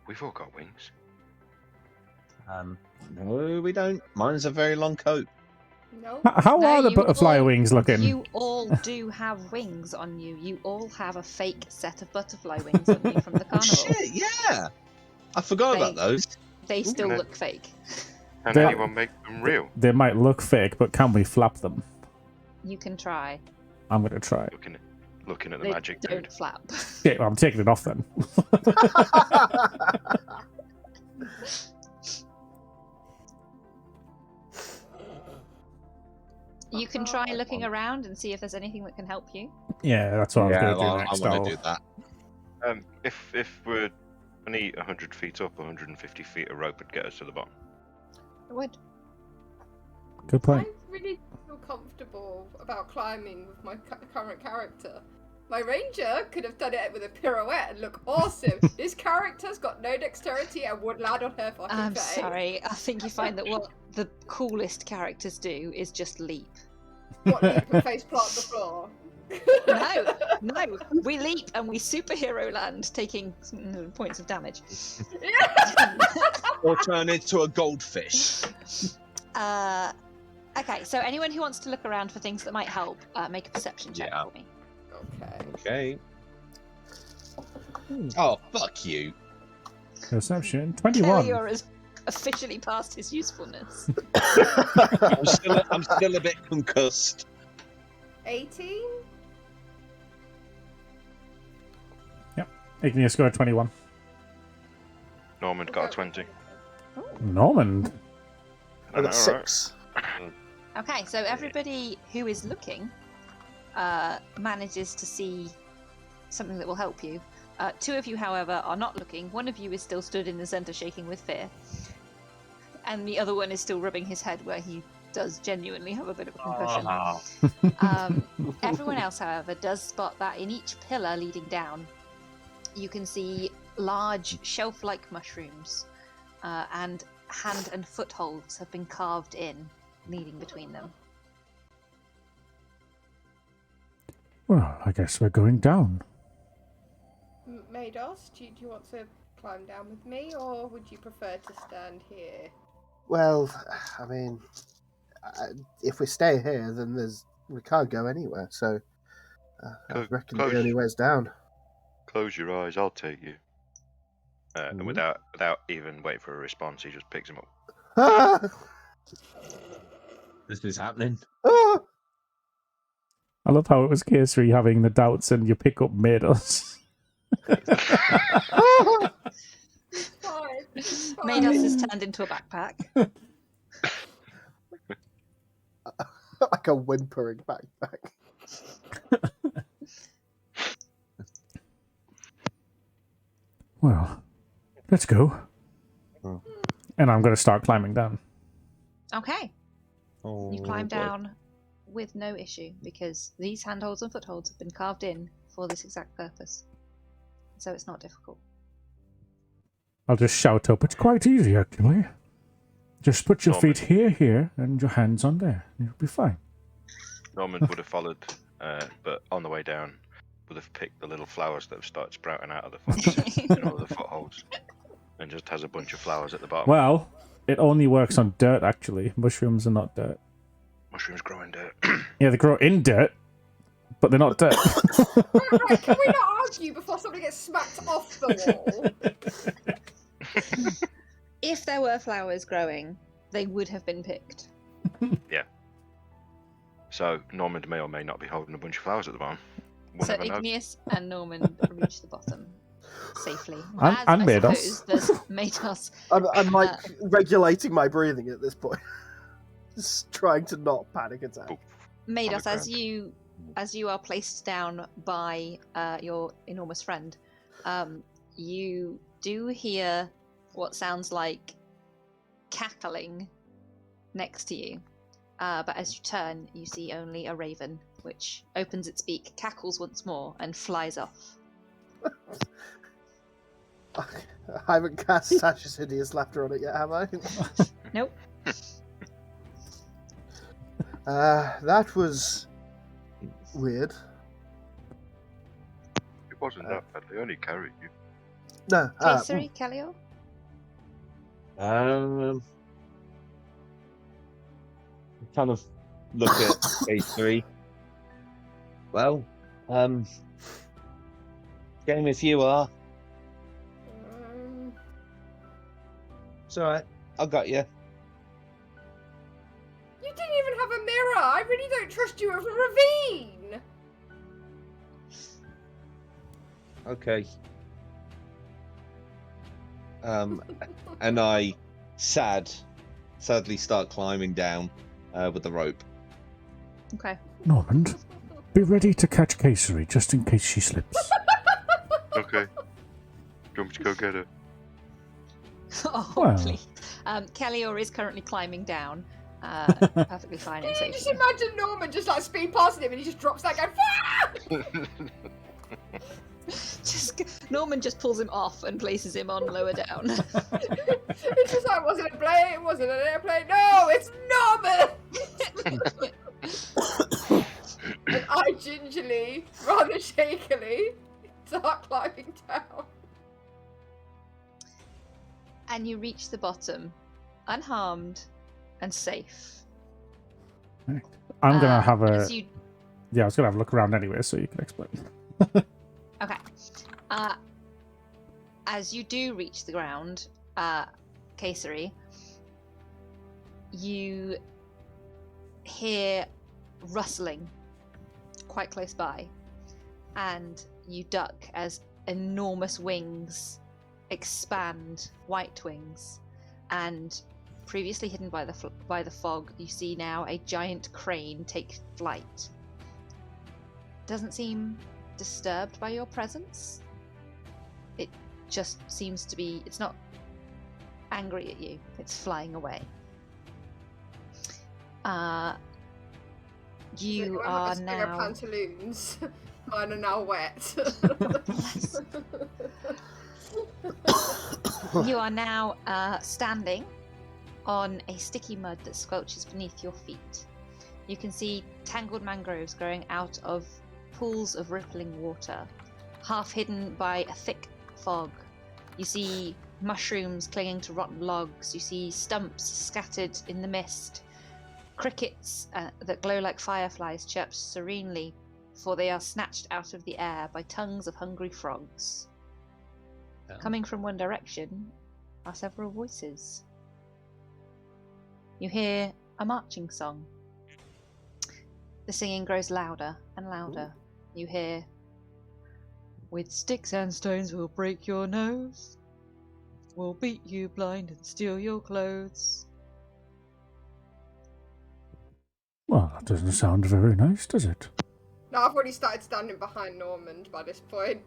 We've all got wings. No, we don't. Mine's a very long coat. No. How No, are the you butterfly all- wings looking? You all do have wings on you. You all have a fake set of butterfly wings on you from the Oh, carnival. shit, yeah. I forgot about those. They still no. look fake. Can They're- anyone make them real? They might look fake, but can we flap them? You can try. I'm going to try. Looking at the They magic don't dude. flap. Okay, well, I'm taking it off then. You can try looking around and see if there's anything that can help you. Yeah, that's what I was Yeah, going to do well, next. I want I'll- to do that. If we're only 100 feet up, 150 feet of rope would get us to the bottom. It would. Good I point. really feel comfortable about climbing with my current character. My ranger could have done it with a pirouette and look awesome. This character's got no dexterity and would land on her fucking I'm face. sorry. I think you find that what the coolest characters do is just leap. What, leap and face plant the floor? No, we leap and we superhero land, taking points of damage. Or turn into a goldfish. Okay, so anyone who wants to look around for things that might help, make a perception check Yeah. for me. Okay. Okay. Oh, fuck you. Perception 21. Kelior has officially passed his usefulness. I'm still a bit concussed. 18? Igneous scored 21. Norman got a 20. Normand. I got 6. Okay, so everybody who is looking manages to see something that will help you. 2 of you, however, are not looking. 1 of you is still stood in the center shaking with fear. And the other one is still rubbing his head where he does genuinely have a bit of a concussion. Everyone else, however, does spot that in each pillar leading down, you can see large shelf-like mushrooms, and hand and footholds have been carved in, leading between them. Well, I guess we're going down. Mados, do you want to climb down with me, or would you prefer to stand here? Well, I mean, if we stay here, then we can't go anywhere. So I reckon the only way's down. Close your eyes, I'll take you. And without even waiting for a response, he just picks him up. Ah! This is happening. Ah! I love how it was Kersey having the doubts and your pickup made us. Ah! Fine. Mados is turned into a backpack. Like a whimpering backpack. Well, let's go. Oh. And I'm going to start climbing down. Okay, Oh, you climb boy. down with no issue because these handholds and footholds have been carved in for this exact purpose. So it's not difficult. I'll just shout up. It's quite easy, actually. Just put your feet here, and your hands on there. You'll be fine. Norman would have followed, but on the way down, would have picked the little flowers that have started sprouting out of the foot in all the footholds, and just has a bunch of flowers at the bottom. Well, it only works on dirt, actually. Mushrooms are not dirt. Mushrooms grow in dirt. Yeah, they grow in dirt, but they're not dirt. Right, can we not argue before somebody gets smacked off the wall? If there were flowers growing, they would have been picked. Yeah. So Norman may or may not be holding a bunch of flowers at the bottom. We'll So never know. Igneous and Norman reach the bottom safely. I'm I Mados. suppose there's Mados. I'm like regulating my breathing at this point. Just trying to not panic attack. Boop. Mados, On the as you are placed down by your enormous friend, you do hear what sounds like cackling next to you. But as you turn, you see only a raven, which opens its beak, cackles once more, and flies off. I haven't cast Sash's hideous laughter on it yet, have I? Nope. That was weird. It wasn't that bad. They only carried you. No. Kayseri, Kelior? Kind of look at A3. Well, game if you are. It's alright. I got you. You didn't even have a mirror. I really don't trust you with a ravine. Okay. And I sadly start climbing down with the rope. Okay. Normand, be ready to catch Kayseri just in case she slips. Okay. Do you want me to go get her? Oh, Well. please. Kelior is currently climbing down. Perfectly fine and Can you safe. just imagine Norman just like speed past him and he just drops that going, Norman just pulls him off and places him on lower down. It's just like, it wasn't a plane, it wasn't an airplane. No, it's Norman! And I gingerly, rather shakily, start climbing down. And you reach the bottom, unharmed, and safe. I'm gonna have a. As you, Yeah, I was gonna have a look around anyway, so you can explain. okay. As you do reach the ground, Caesary, you hear rustling quite close by, and you duck as enormous wings expand, white wings, and previously hidden by the fog, you see now a giant crane take flight. Doesn't seem disturbed by your presence. It just seems to be, it's not angry at you, it's flying away. You are now pantaloons. Mine are now wet. You are now standing on a sticky mud that squelches beneath your feet. You can see tangled mangroves growing out of pools of rippling water, half hidden by a thick fog. You see mushrooms clinging to rotten logs. You see stumps scattered in the mist. Crickets that glow like fireflies chirp serenely, for they are snatched out of the air by tongues of hungry frogs. Coming from one direction are several voices. You hear a marching song. The singing grows louder and louder. You hear, "With sticks and stones we'll break your nose. We'll beat you blind and steal your clothes." Well, that doesn't sound very nice, does it? No, I've already started standing behind Normand by this point.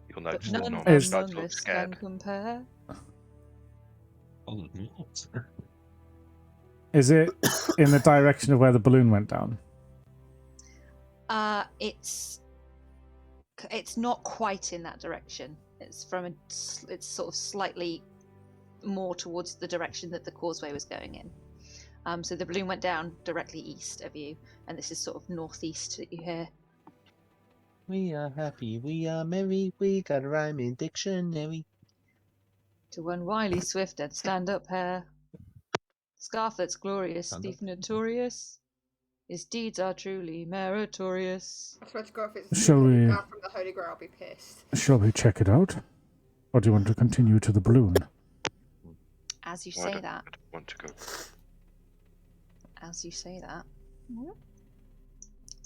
You'll notice But that none Norman Is- starts to among look us can scared. compare. Oh, not. Is it in the direction of where the balloon went down? It's not quite in that direction. It's it's sort of slightly more towards the direction that the causeway was going in. So the balloon went down directly east of you, and this is sort of northeast that you hear. We are happy, we are merry, we got a rhyming dictionary. To one wily swift and stand-up hare, scarf that's glorious, Stand thief up. notorious. His deeds are truly meritorious. I swear to God, if it's Shall the we- guy from the Holy Grail, I'll be pissed. Shall we check it out? Or do you want to continue to the balloon? As you Well, say that, I don't want to go. let's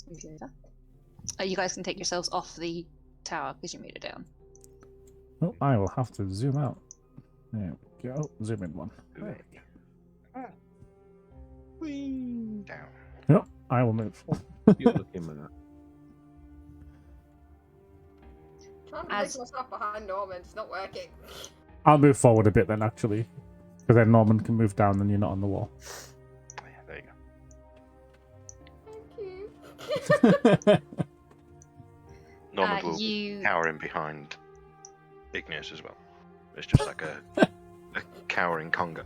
move you over. You guys can take yourselves off the tower because you made it down. Oh, I will have to zoom out. There we go. Zoom in one. Whee! Down. Yep, I will move. You're looking at that. Trying to As- make myself behind Normand, it's not working. I'll move forward a bit then, actually. Because then Norman can move down and you're not on the wall. Oh, yeah, there you go. Thank you. Norman will You cowering behind Igneous as well. It's just like a cowering conga.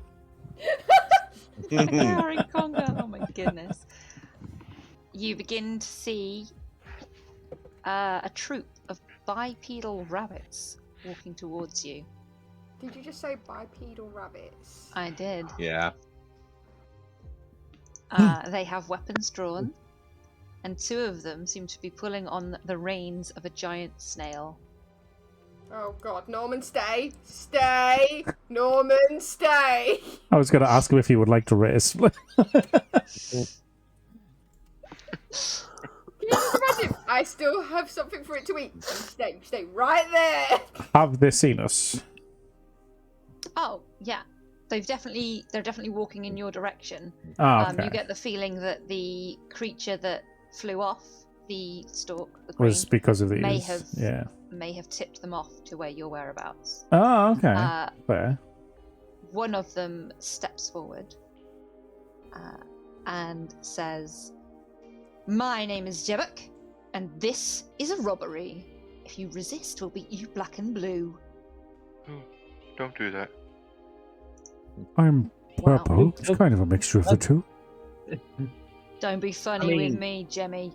a cowering conga. Oh my goodness! You begin to see a troop of bipedal rabbits walking towards you. Did you just say bipedal rabbits? I did. Yeah. They have weapons drawn, and two of them seem to be pulling on the reins of a giant snail. Oh God, Norman, stay! Stay! Norman, stay! I was going to ask him if he would like to race. Can you just imagine? I still have something for it to eat. Stay right there! Have they seen us? Oh yeah, they're definitely walking in your direction. Ah, okay. You get the feeling that the creature that flew off the stalk, the Was queen, because of these. may have- Yeah. may have tipped them off to where your whereabouts. Oh, okay. Fair. One of them steps forward and says, "My name is Jebuk, and this is a robbery. If you resist, we'll beat you black and blue." Don't do that. I'm Wow. purple. It's kind of a mixture of the two. Don't be funny I mean- with me, Jemmy.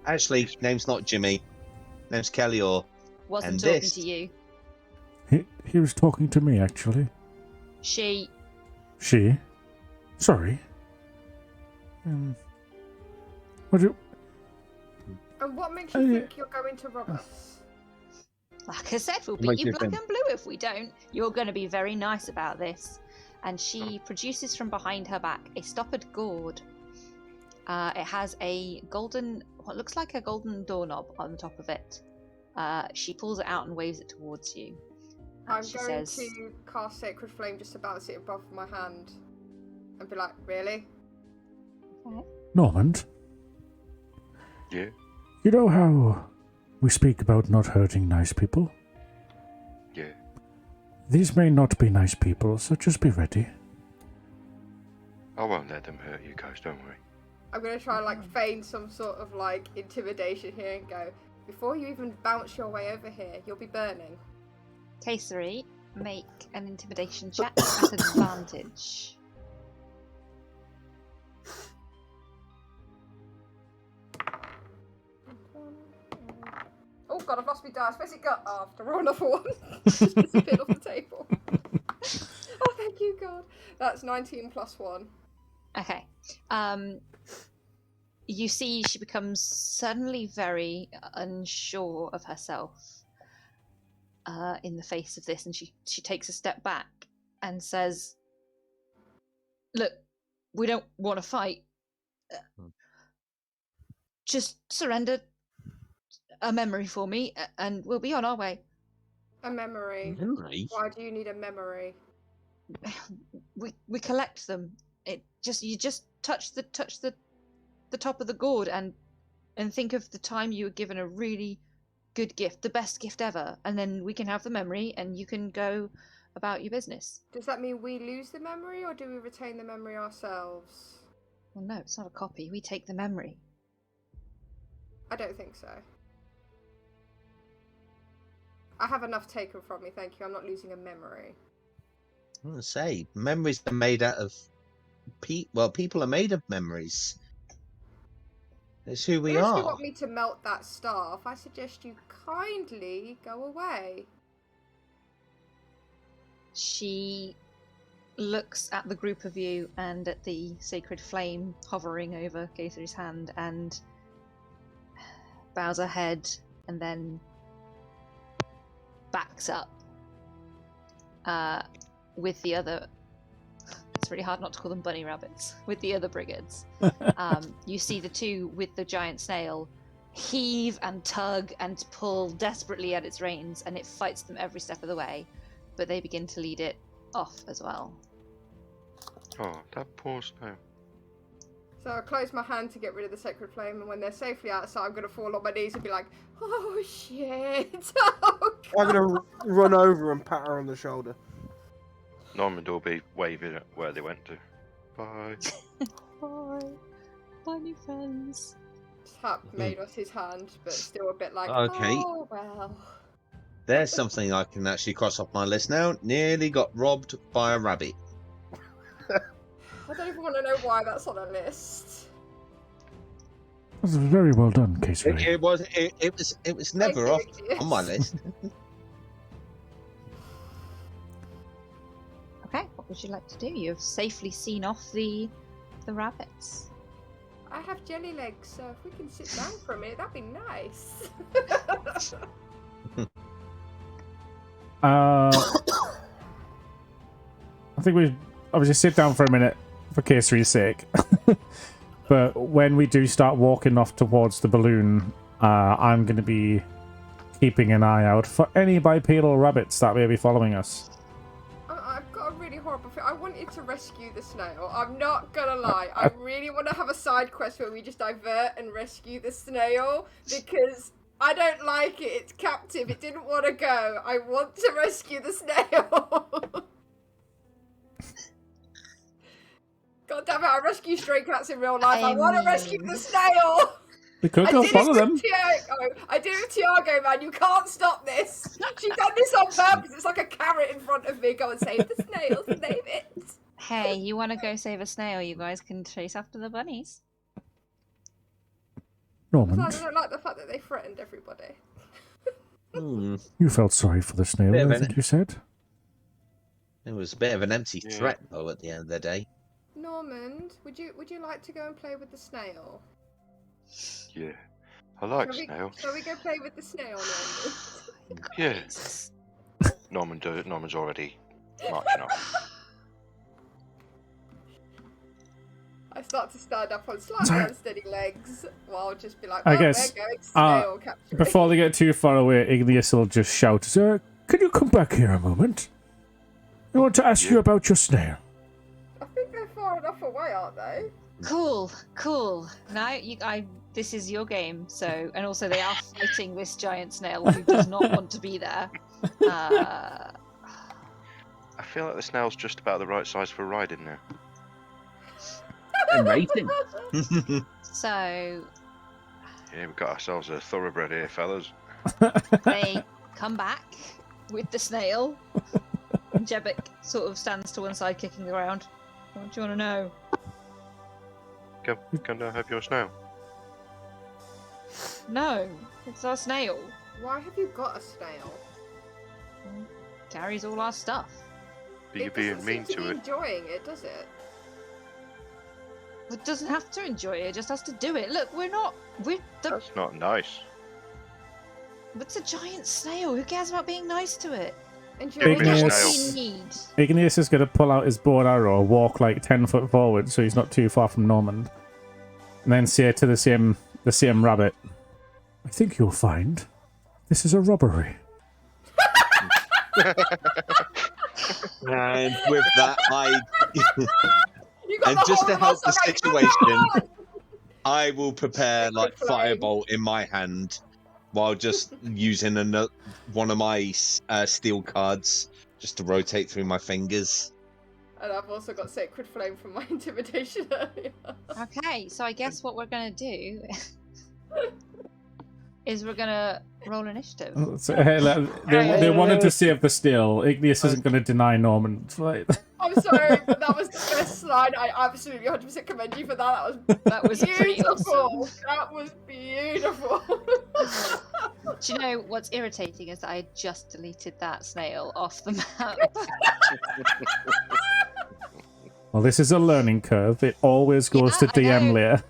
Actually, name's not Jimmy. Name's Kelly or Wasn't And talking this- to you. he was talking to me, actually. She. She? Sorry. What do... And what makes you think you're going to rob us? Like I said, we'll beat you black and blue if we don't. You're going to be very nice about this. And she produces from behind her back a stoppered gourd. It has a golden, what looks like a golden doorknob on the top of it. She pulls it out and waves it towards you. I'm going to cast Sacred Flame just to bounce it above my hand. And be like, really? Okay. Normand? Yeah? You know how we speak about not hurting nice people? Yeah. These may not be nice people, so just be ready. I won't let them hurt you guys, don't worry. I'm going to try and like feign some sort of like intimidation here and go, before you even bounce your way over here, you'll be burning. Kayseri, make an intimidation check at advantage. Oh god, I've lost my dice. Where's it got? Oh, I have to roll another one. Just disappeared off the table. Oh, thank you, God. That's 19 plus 1. Okay. You see she becomes suddenly very unsure of herself in the face of this, and she takes a step back and says, look, we don't want to fight. Just surrender a memory for me, and we'll be on our way. A memory? Memory? Why do you need a memory? We collect them. You just touch the top of the gourd and think of the time you were given a really good gift, the best gift ever, and then we can have the memory and you can go about your business. Does that mean we lose the memory, or do we retain the memory ourselves? Well, no, it's not a copy. We take the memory. I don't think so. I have enough taken from me, thank you. I'm not losing a memory. I want to say, memories are made out of... people are made of memories. It's who we Unless you are. want me to melt that staff, I suggest you kindly go away. She looks at the group of you and at the sacred flame hovering over Kayseri's hand and bows her head and then backs up with the other... It's really hard not to call them bunny rabbits. With the other brigades. You see the two with the giant snail heave and tug and pull desperately at its reins, and it fights them every step of the way, but they begin to lead it off as well. Oh, that poor snail. So I close my hand to get rid of the sacred flame, and when they're safely outside, I'm going to fall on my knees and be like, oh shit. Oh, I'm going to run over and pat her on the shoulder. Normand will be waving at where they went to. Bye. Bye. Bye, new friends. Tap made us his hand, but still a bit like, Okay. oh well. There's something I can actually cross off my list now. Nearly got robbed by a rabbit. I don't even want to know why that's on a list. That was very well done, Kayseri. It was never off on my list. Okay, what would you like to do? You've safely seen off the rabbits. I have jelly legs, so if we can sit down for a minute, that'd be nice. I think we obviously sit down for a minute for Kayseri's sake. But when we do start walking off towards the balloon, I'm going to be keeping an eye out for any bipedal rabbits that may be following us. I've got a really horrible feeling. I wanted to rescue the snail. I'm not gonna lie. I really want to have a side quest where we just divert and rescue the snail, because I don't like it. It's captive. It didn't want to go. I want to rescue the snail. God damn it, I rescue stray cats in real life. I want to rescue the snail. We could go follow them. I did it with Tiago, man. You can't stop this. She's done this on purpose. It's like a carrot in front of me. Go and save the snail. Save it. Hey, you want to go save a snail? You guys can chase after the bunnies. Normand, I don't like the fact that they threatened everybody. Hmm. you felt sorry for the snail, Bit of I think you said. It was a bit of an empty Yeah. threat, though, at the end of the day. Normand, would you like to go and play with the snail? Yeah. I like Shall snail. Shall we go play with the snail, Normand? Yeah. Jesus. Norman's already marching off. I start to stand up on slightly Sorry. unsteady legs, while I'll just be like, I well, guess, we're going snail capturing. Before they get too far away, Igneous will just shout, "Sir, can you come back here a moment? I want to ask you about your snail." I think they're far enough away, aren't they? Cool. Now this is your game. So, and also they are fighting this giant snail who does not want to be there. I feel like the snail's just about the right size for riding now. And rating. So Yeah, we've got ourselves a thoroughbred here, fellas. they come back with the snail. And Jebek sort of stands to one side, kicking the ground. What do you want to know? Can I have your snail? No, it's our snail. Why have you got a snail? Carries all our stuff. But you're It being doesn't mean seem to be it. enjoying it, does it? It doesn't have to enjoy it, it just has to do it. Look, we're That's not nice. it's a giant snail. Who cares about being nice to it? Enjoying Big We're it. not snail. what we need. Igneous is going to pull out his bow and arrow, walk like 10 foot forward so he's not too far from Normand, and then say to the same rabbit, "I think you'll find this is a robbery." And with that, You got and the just whole to help house the already, come situation, on! I will prepare like Liquid flame. firebolt in my hand while just using one of my steel cards just to rotate through my fingers. And I've also got Sacred Flame from my intimidation earlier. Okay, so I guess what we're gonna do is we're gonna roll initiative. So, hey, they wanted to save the snail. Igneous isn't going to deny Normand. Right? I'm sorry, but that was the best line. I absolutely 100% commend you for that. That was pretty beautiful. awesome. That was beautiful. Do you know what's irritating is that I just deleted that snail off the map. Well, this is a learning curve. It always goes to Yeah, I DM know. layer.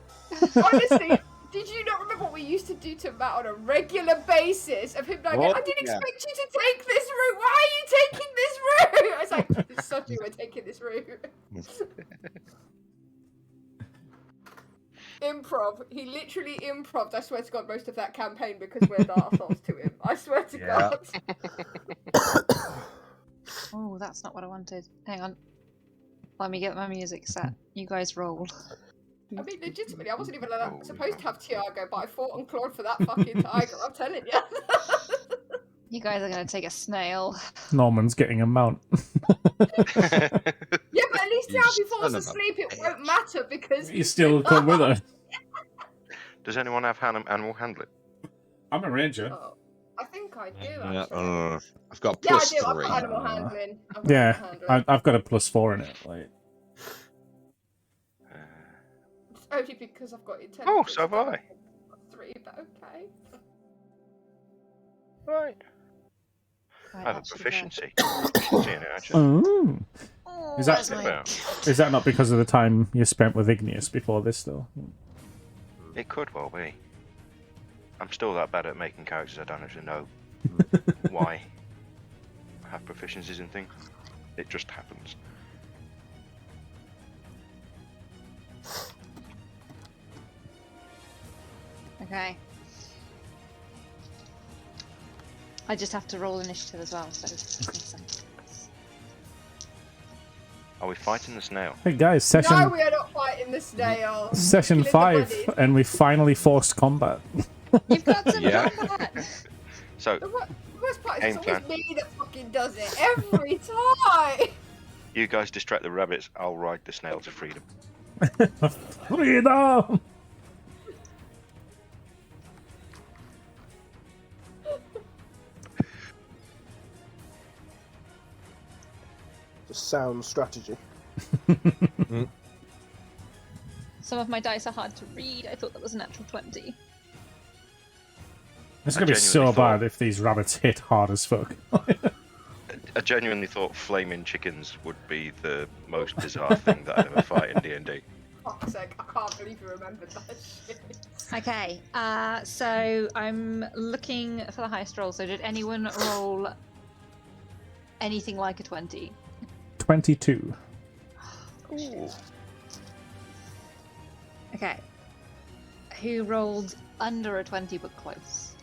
Honestly, did you not remember what we used to do to Matt on a regular basis? Of him like, What? I didn't Yeah. expect you to take this route. Why are you taking this route? I was like, it's such we're taking this route. Improv. He literally improved, I swear to God, most of that campaign because we're the arseholes to him. I swear to Yeah. God. Oh, that's not what I wanted. Hang on. Let me get my music set. You guys roll. I mean, legitimately, I wasn't even supposed to have Tiago, but I fought and clawed for that fucking tiger, I'm telling you. You guys are gonna take a snail. Normand's getting a mount. Yeah, but at least You now if he falls son of a asleep, it bitch. won't matter because You still come with her. Does anyone have animal handling? I'm a ranger. Oh, I think I do, Yeah, actually. I've got Yeah, I plus do. I've 3. got animal handling. I've got Yeah, animal handling. I've got a +4 in it. Like, Only because I've got intelligence. Oh, so have I. 3, but okay. Right. Right, I have a that should work. proficiency. Proficiency in it, actually. oh. Oh, Is that- that's my- About. Is that not because of the time you spent with Igneous before this, though? It could well be. I'm still that bad at making characters, I don't actually know why I have proficiencies in things. It just happens. Okay. I just have to roll initiative as well, so this makes sense. Are we fighting the snail? Hey guys, No, session we are not fighting the snail. session Killing the 5, bunnies. and we finally forced combat. You've got some Yeah. combat! So, The worst part is Game it's always plan. me that fucking does it every time. you guys distract the rabbits, I'll ride the snail to freedom. Freedom! Just sound strategy. Some of my dice are hard to read. I thought that was a natural 20. It's I gonna be so genuinely thought- bad if these rabbits hit hard as fuck. I genuinely thought flaming chickens would be the most bizarre thing that I'd ever fight in D&D. Fuck's sake, I can't believe you remembered that shit. Okay, so I'm looking for the highest roll. So did anyone roll anything like a 20? 22. Ooh. Okay. Who rolled under a 20 but close?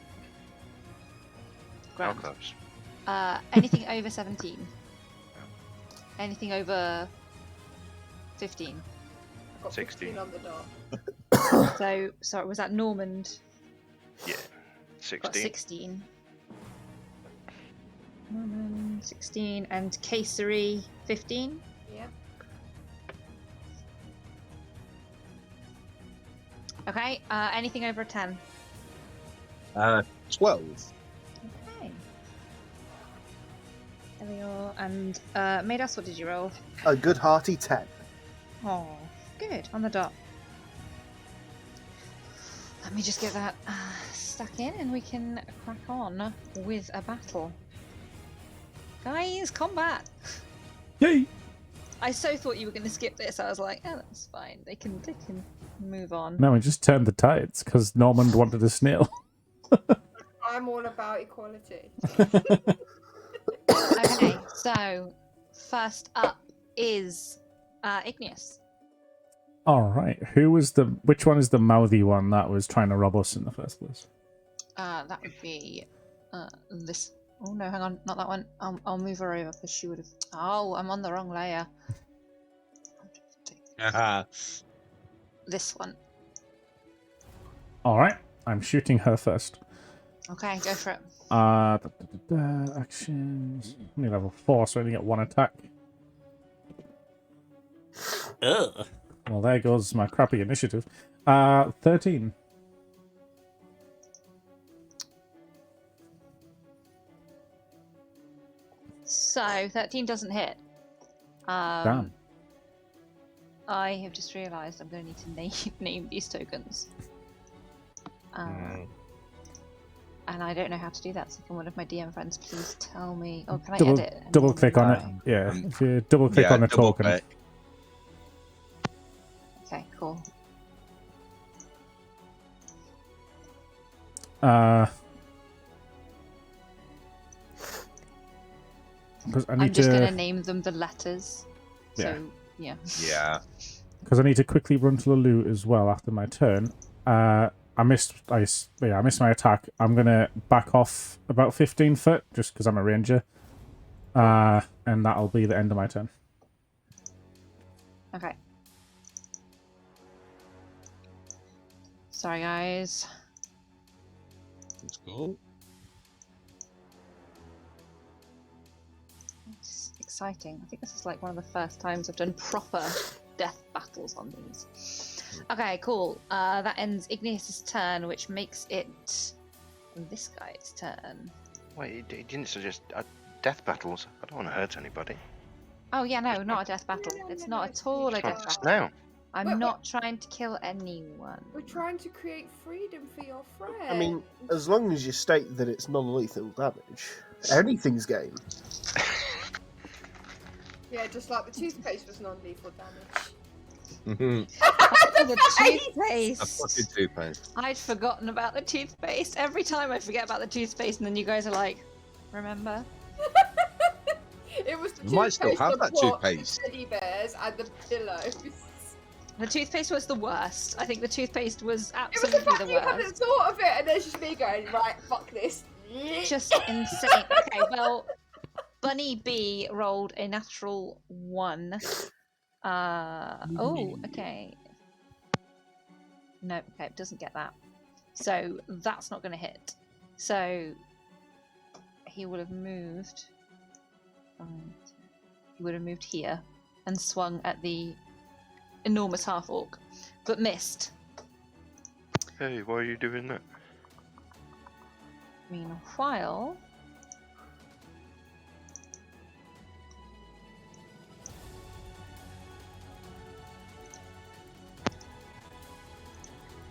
How Grand. close? Anything over 17? Anything over 15? I got 16. 16 on the dot. So, sorry, was that Normand? Yeah. Got 16. 16. Normand, 16. And Casery, 15? Yep. Okay, anything over a 10? 12. Okay. There we are. And Madas, what did you roll? A good hearty 10. Oh, good. On the dot. Let me just get that stuck in and we can crack on with a battle. Guys, combat! Yay! I so thought you were going to skip this. I was like, oh, that's fine. They can move on. No, we just turned the tides because Normand wanted a snail. I'm all about equality. Okay, so first up is Igneous. All right. Which one is the mouthy one that was trying to rob us in the first place? That would be this. Oh no, hang on, not that one. I'll move her over because she would have. Oh, I'm on the wrong layer. This one. All right. I'm shooting her first. Okay, go for it. Actions. Only level 4, so I only get 1 attack. Ugh. Well, there goes my crappy initiative. 13. So 13 doesn't hit. Damn. I have just realised I'm going to need to name these tokens. And I don't know how to do that, so can one of my DM friends please tell me? Oh, can I edit? and Double then click on it. name? Yeah, if you double click on the double token. click. Okay, cool. Because I I'm need just to. going to name them the letters. So, yeah. Yeah. Because I need to quickly run to the loot as well after my turn. I missed my attack. I'm gonna back off about 15 foot just because I'm a ranger. And that'll be the end of my turn. Okay. Sorry, guys. Let's go. It's exciting. I think this is like one of the first times I've done proper death battles on these. Okay, cool. That ends Igneous' turn, which makes it this guy's turn. Wait, he didn't suggest death battles. I don't want to hurt anybody. Oh yeah, no, not a death battle. It's not at all a death battle. No. I'm Wait, not trying to kill anyone. We're trying to create freedom for your friend. I mean, as long as you state that it's non-lethal damage, anything's game. Yeah, just like the toothpaste was non-lethal damage. Oh, the A toothpaste. fucking toothpaste. I'd forgotten about the toothpaste. Every time I forget about the toothpaste, and then you guys are like, remember? It was the You might still toothpaste have that brought toothpaste. the teddy bears and the pillows. The toothpaste was the worst. I think the toothpaste was It was the absolutely fact the you hadn't worst. thought of it, and there's just me going, right, fuck this. Just insane. Okay, well, Bunny B rolled a natural 1. Oh, okay. No, okay, it doesn't get that. So that's not going to hit. So he would have moved. He would have moved here and swung at the enormous half orc, but missed. Hey, why are you doing that? Meanwhile,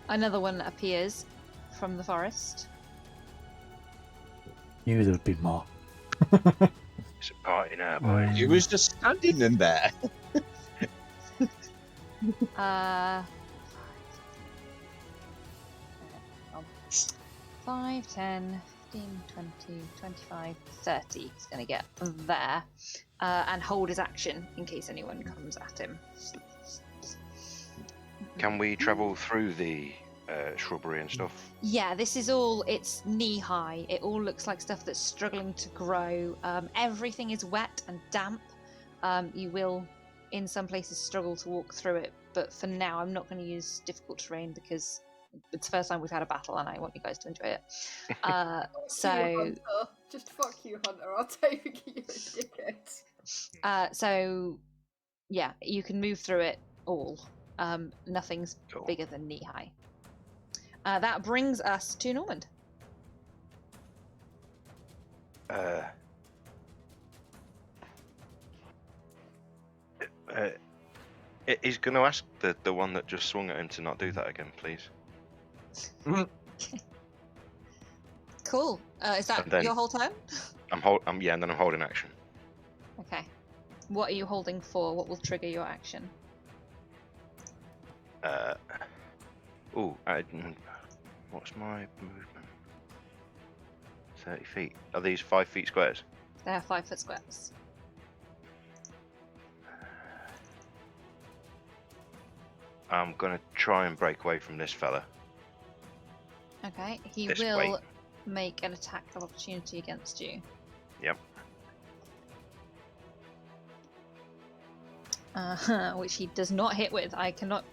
another one appears from the forest. Knew there would be more. It's a party now, boys. He was just standing in there. 5, 10, 15, 20, 25, 30. He's going to get there and hold his action in case anyone comes at him. Can we travel through the shrubbery and stuff? Yeah, it's knee high. It all looks like stuff that's struggling to grow. Everything is wet and damp. You will, in some places, struggle to walk through it, but for now, I'm not going to use difficult terrain because it's the first time we've had a battle and I want you guys to enjoy it. So, Just fuck you, Hunter. I'll take you, dickhead. So, yeah, you can move through it all. Nothing's Cool. bigger than knee high. That brings us to Normand. He's going to ask the one that just swung at him to not do that again, please. Cool. Is that And then- your whole turn? and then I'm holding action. Okay. What are you holding for? What will trigger your action? What's my movement? 30 feet. Are these 5 feet squares? They are 5 foot squares. I'm gonna try and break away from this fella. Okay. He This will way. make an attack of opportunity against you. Yep. Which he does not hit with. I cannot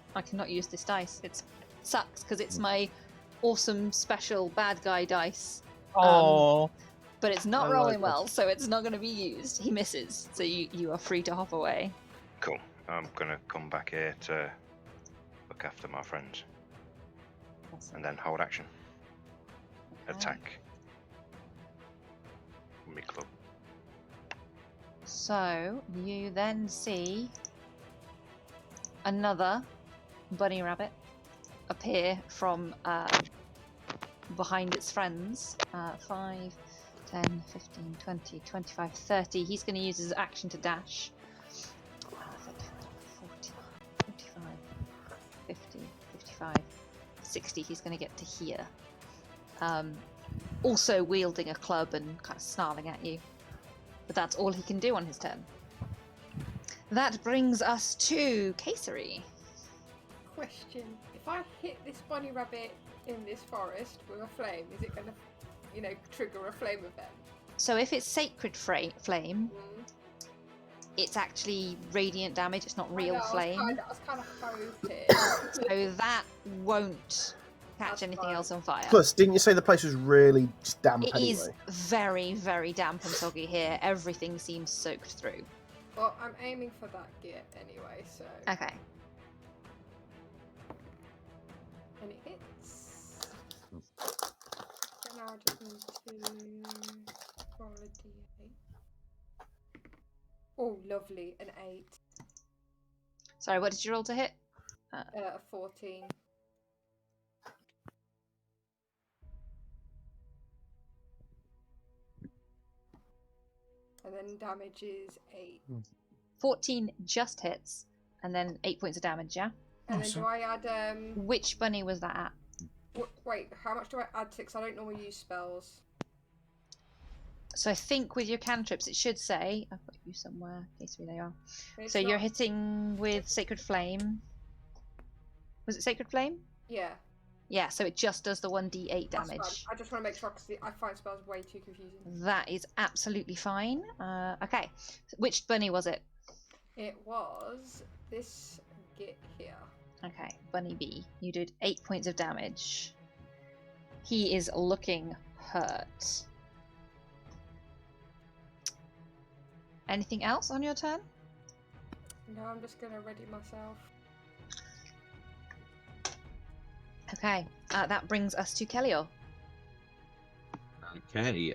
use this dice. It sucks because it's my awesome special bad guy dice. Oh, But it's not I like rolling it. well, so it's not going to be used. He misses, so you are free to hop away. Cool. I'm gonna come back here to look after my friends and then hold action. Attack. Me club. So you then see another bunny rabbit appear from behind its friends. 5, 10, 15, 20, 25, 30. He's going to use his action to dash. 40, 45, 50, 55, 60. He's going to get to here. Also wielding a club and kind of snarling at you. But that's all he can do on his turn. That brings us to Caesary. Question: if I hit this bunny rabbit in this forest with a flame, is it going to, trigger a flame event? So if it's sacred flame, Mm. it's actually radiant damage. It's not I real know, flame. I was kind of hoping. So that won't catch That's anything fine. else on fire. Plus, didn't you say the place was really just damp It anyway? is very, very damp and soggy here. Everything seems soaked through. Well, I'm aiming for that gear anyway, so. Okay. And it hits. So now I just need to roll a d8. Oh, lovely, an 8. Sorry, what did you roll to hit? A 14. And then damage is 8. 14 just hits, and then 8 points of damage, yeah? And then Awesome. do I add Which bunny was that at? wait, how much do I add to it? 'Cause I don't normally use spells. So I think with your cantrips, it should say... I've got you somewhere. Caesary, they are. It's So you're not- hitting with Sacred Flame. Was it Sacred Flame? Yeah. Yeah, so it just does the 1d8 that's fine. damage. I just want to make sure because I find spells way too confusing. That is absolutely fine. Okay, which bunny was it? It was this git here. Okay, Bunny B. You did 8 points of damage. He is looking hurt. Anything else on your turn? No, I'm just gonna ready myself. Okay, that brings us to Kellior. okay.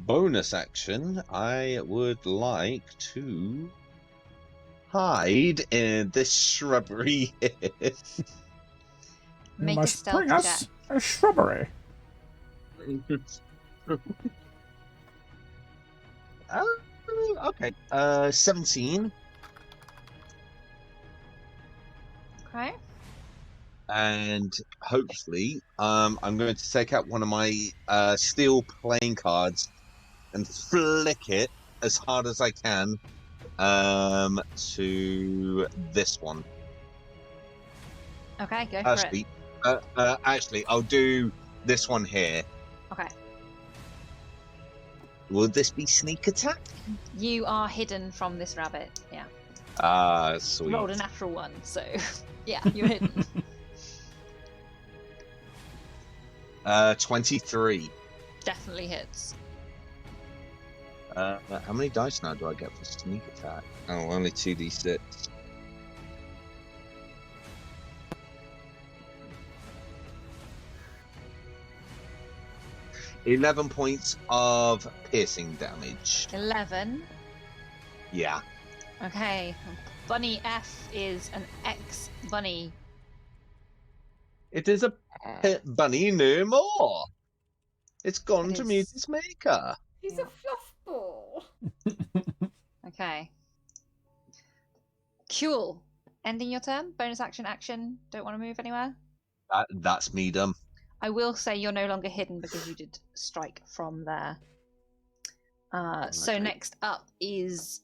Bonus action. I would like to hide in this shrubbery. You Make a must stealth bring us check. a shrubbery. Okay. 17. Okay. And hopefully, I'm going to take out one of my steel playing cards and flick it as hard as I can to this one. Okay, go for it. Actually, I'll do this one here. Okay. Will this be sneak attack? You are hidden from this rabbit. Yeah. Sweet. Rolled a natural one, so yeah, you're hidden. 23. Definitely hits. How many dice now do I get for sneak attack? Oh, only 2d6. $11 points of piercing damage. 11. Yeah. Okay. Bunny F is an ex-bunny. It is a pet bunny no more. It's gone It to is. meet its maker. He's a fluff ball. Okay. Cool. Ending your turn. Bonus action, action. Don't want to move anywhere. That's me done. I will say you're no longer hidden because you did strike from there. So Okay. next up is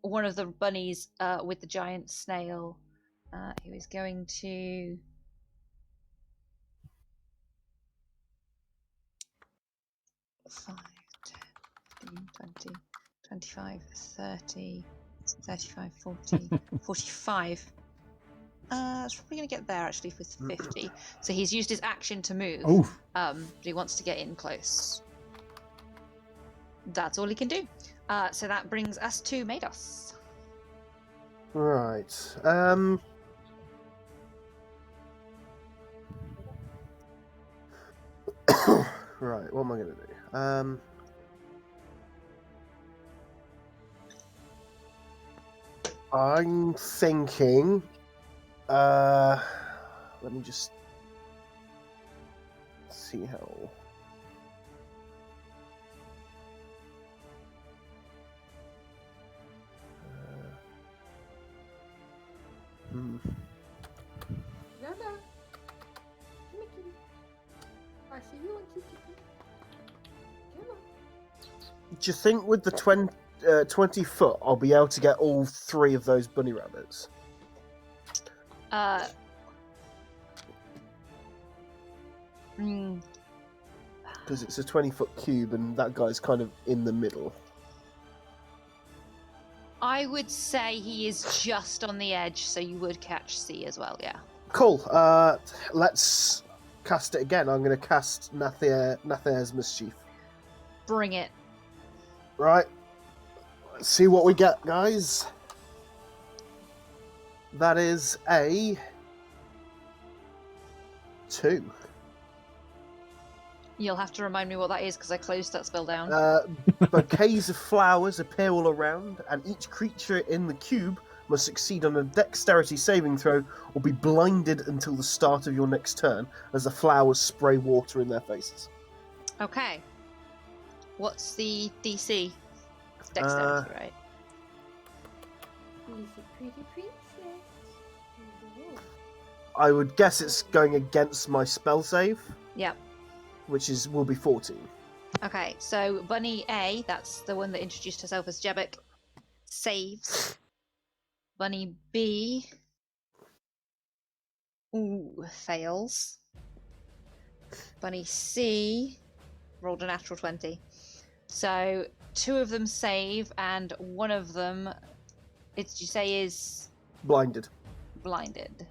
one of the bunnies with the giant snail, who is going to... 5, 10, 15, 20, 25, 30, 35, 40, 45. It's probably going to get there actually with 50. So he's used his action to move. Oh, But he wants to get in close. That's all he can do. So that brings us to Mados. Right. Right, what am I going to do? I'm thinking. Let me just see how. Hmm. Nana. Mickey. I see you on TV. Come on. Do you think with the 20 foot, I'll be able to get all 3 of those bunny rabbits? Because it's a 20-foot cube, and that guy's kind of in the middle. I would say he is just on the edge, so you would catch C as well, yeah. Cool. Let's cast it again. I'm going to cast Nathair's Mischief. Bring it. Right. Let's see what we get, guys. That is a 2. You'll have to remind me what that is because I closed that spell down. Bouquets of flowers appear all around, and each creature in the cube must succeed on a dexterity saving throw or be blinded until the start of your next turn as the flowers spray water in their faces. Okay. What's the DC? It's dexterity, right? He's a pretty princess. Ooh. I would guess it's going against my spell save, Yep. which will be 14. Okay, so Bunny A, that's the one that introduced herself as Jebek, saves. Bunny B, fails. Bunny C rolled a natural 20. So 2 of them save, and one of them, did you say is Blinded. blinded?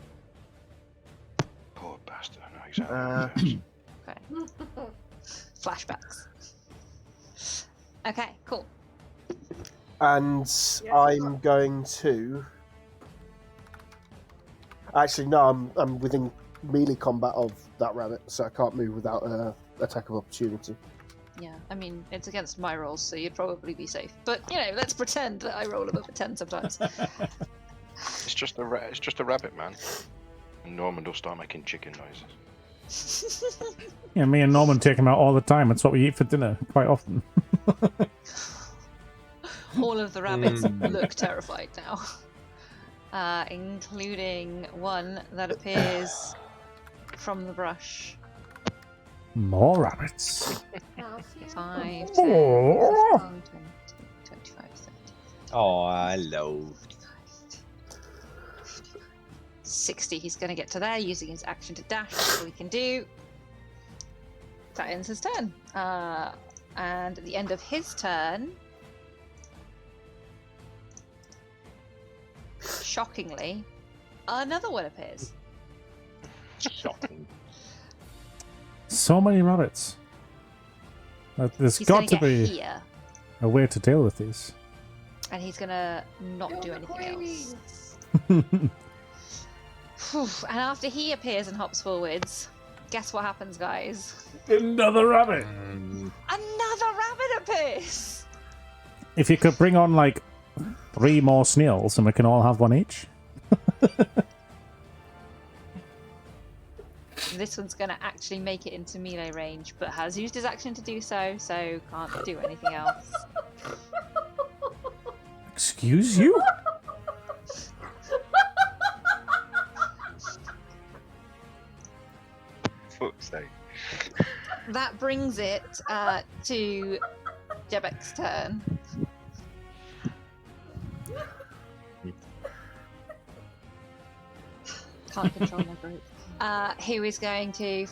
Poor bastard. I know exactly. Okay. Flashbacks. Okay, cool. And I'm going to. Actually, no, I'm within melee combat of that rabbit, so I can't move without attack of opportunity. Yeah, I mean, it's against my rolls, so you'd probably be safe. But, you know, let's pretend that I roll above a 10 sometimes. It's just a rabbit, man. And Norman will start making chicken noises. yeah, me and Norman take him out all the time. It's what we eat for dinner quite often. All of the rabbits look terrified now, including one that appears from the brush. More rabbits. 5, 10, More. 15, 20, 25, 30, Oh, hello. 60. He's going to get to there using his action to dash. That's all he can do. That ends his turn. And at the end of his turn, shockingly, another one appears. Shocking. So many rabbits. There's He's got going to get be here, a way to deal with these. and he's going to not do anything else. Phew, and after he appears and hops forwards, guess what happens, guys? Another rabbit. Another rabbit appears! If you could bring on like 3 more snails and we can all have one each. This one's going to actually make it into melee range, but has used his action to do so, so can't do anything else. Excuse you? Fuck's sake. That brings it to Jebek's turn. Can't control my group. Who is going to...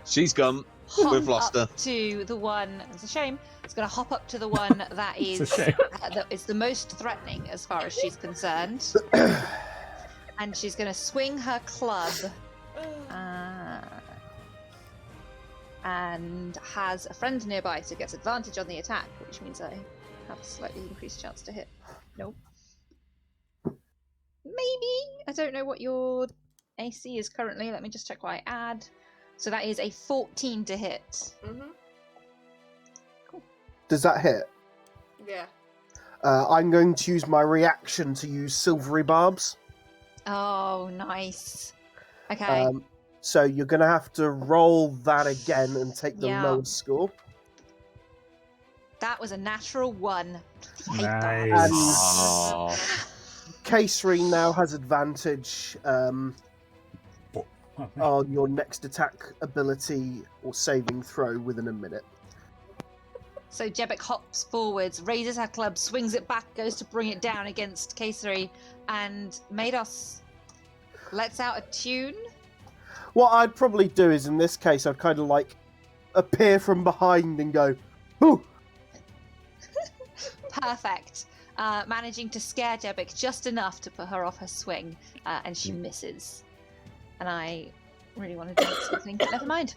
She's gone. hop We've lost up her. to the one... It's a shame. It's going to hop up to the one that is It's a shame. that is the most threatening as far as she's concerned. And she's going to swing her club. And has a friend nearby, so gets advantage on the attack, which means I have a slightly increased chance to hit. Nope. Maybe. I don't know what your AC is currently. Let me just check what I add. So that is a 14 to hit. Does that hit? Yeah. I'm going to use my reaction to use silvery barbs. Oh, nice. Okay. So you're going to have to roll that again and take the Yeah. lowest score. That was a natural 1. I hate Nice. that. Oh. K3 now has advantage on your next attack ability or saving throw within a minute. So Jebek hops forwards, raises her club, swings it back, goes to bring it down against K3, and Mados lets out a tune. What I'd probably do is, in this case, I'd kind of like appear from behind and go, "Boo!" Perfect. Managing to scare Jebek just enough to put her off her swing, and she misses. And I really want to do something, but never mind.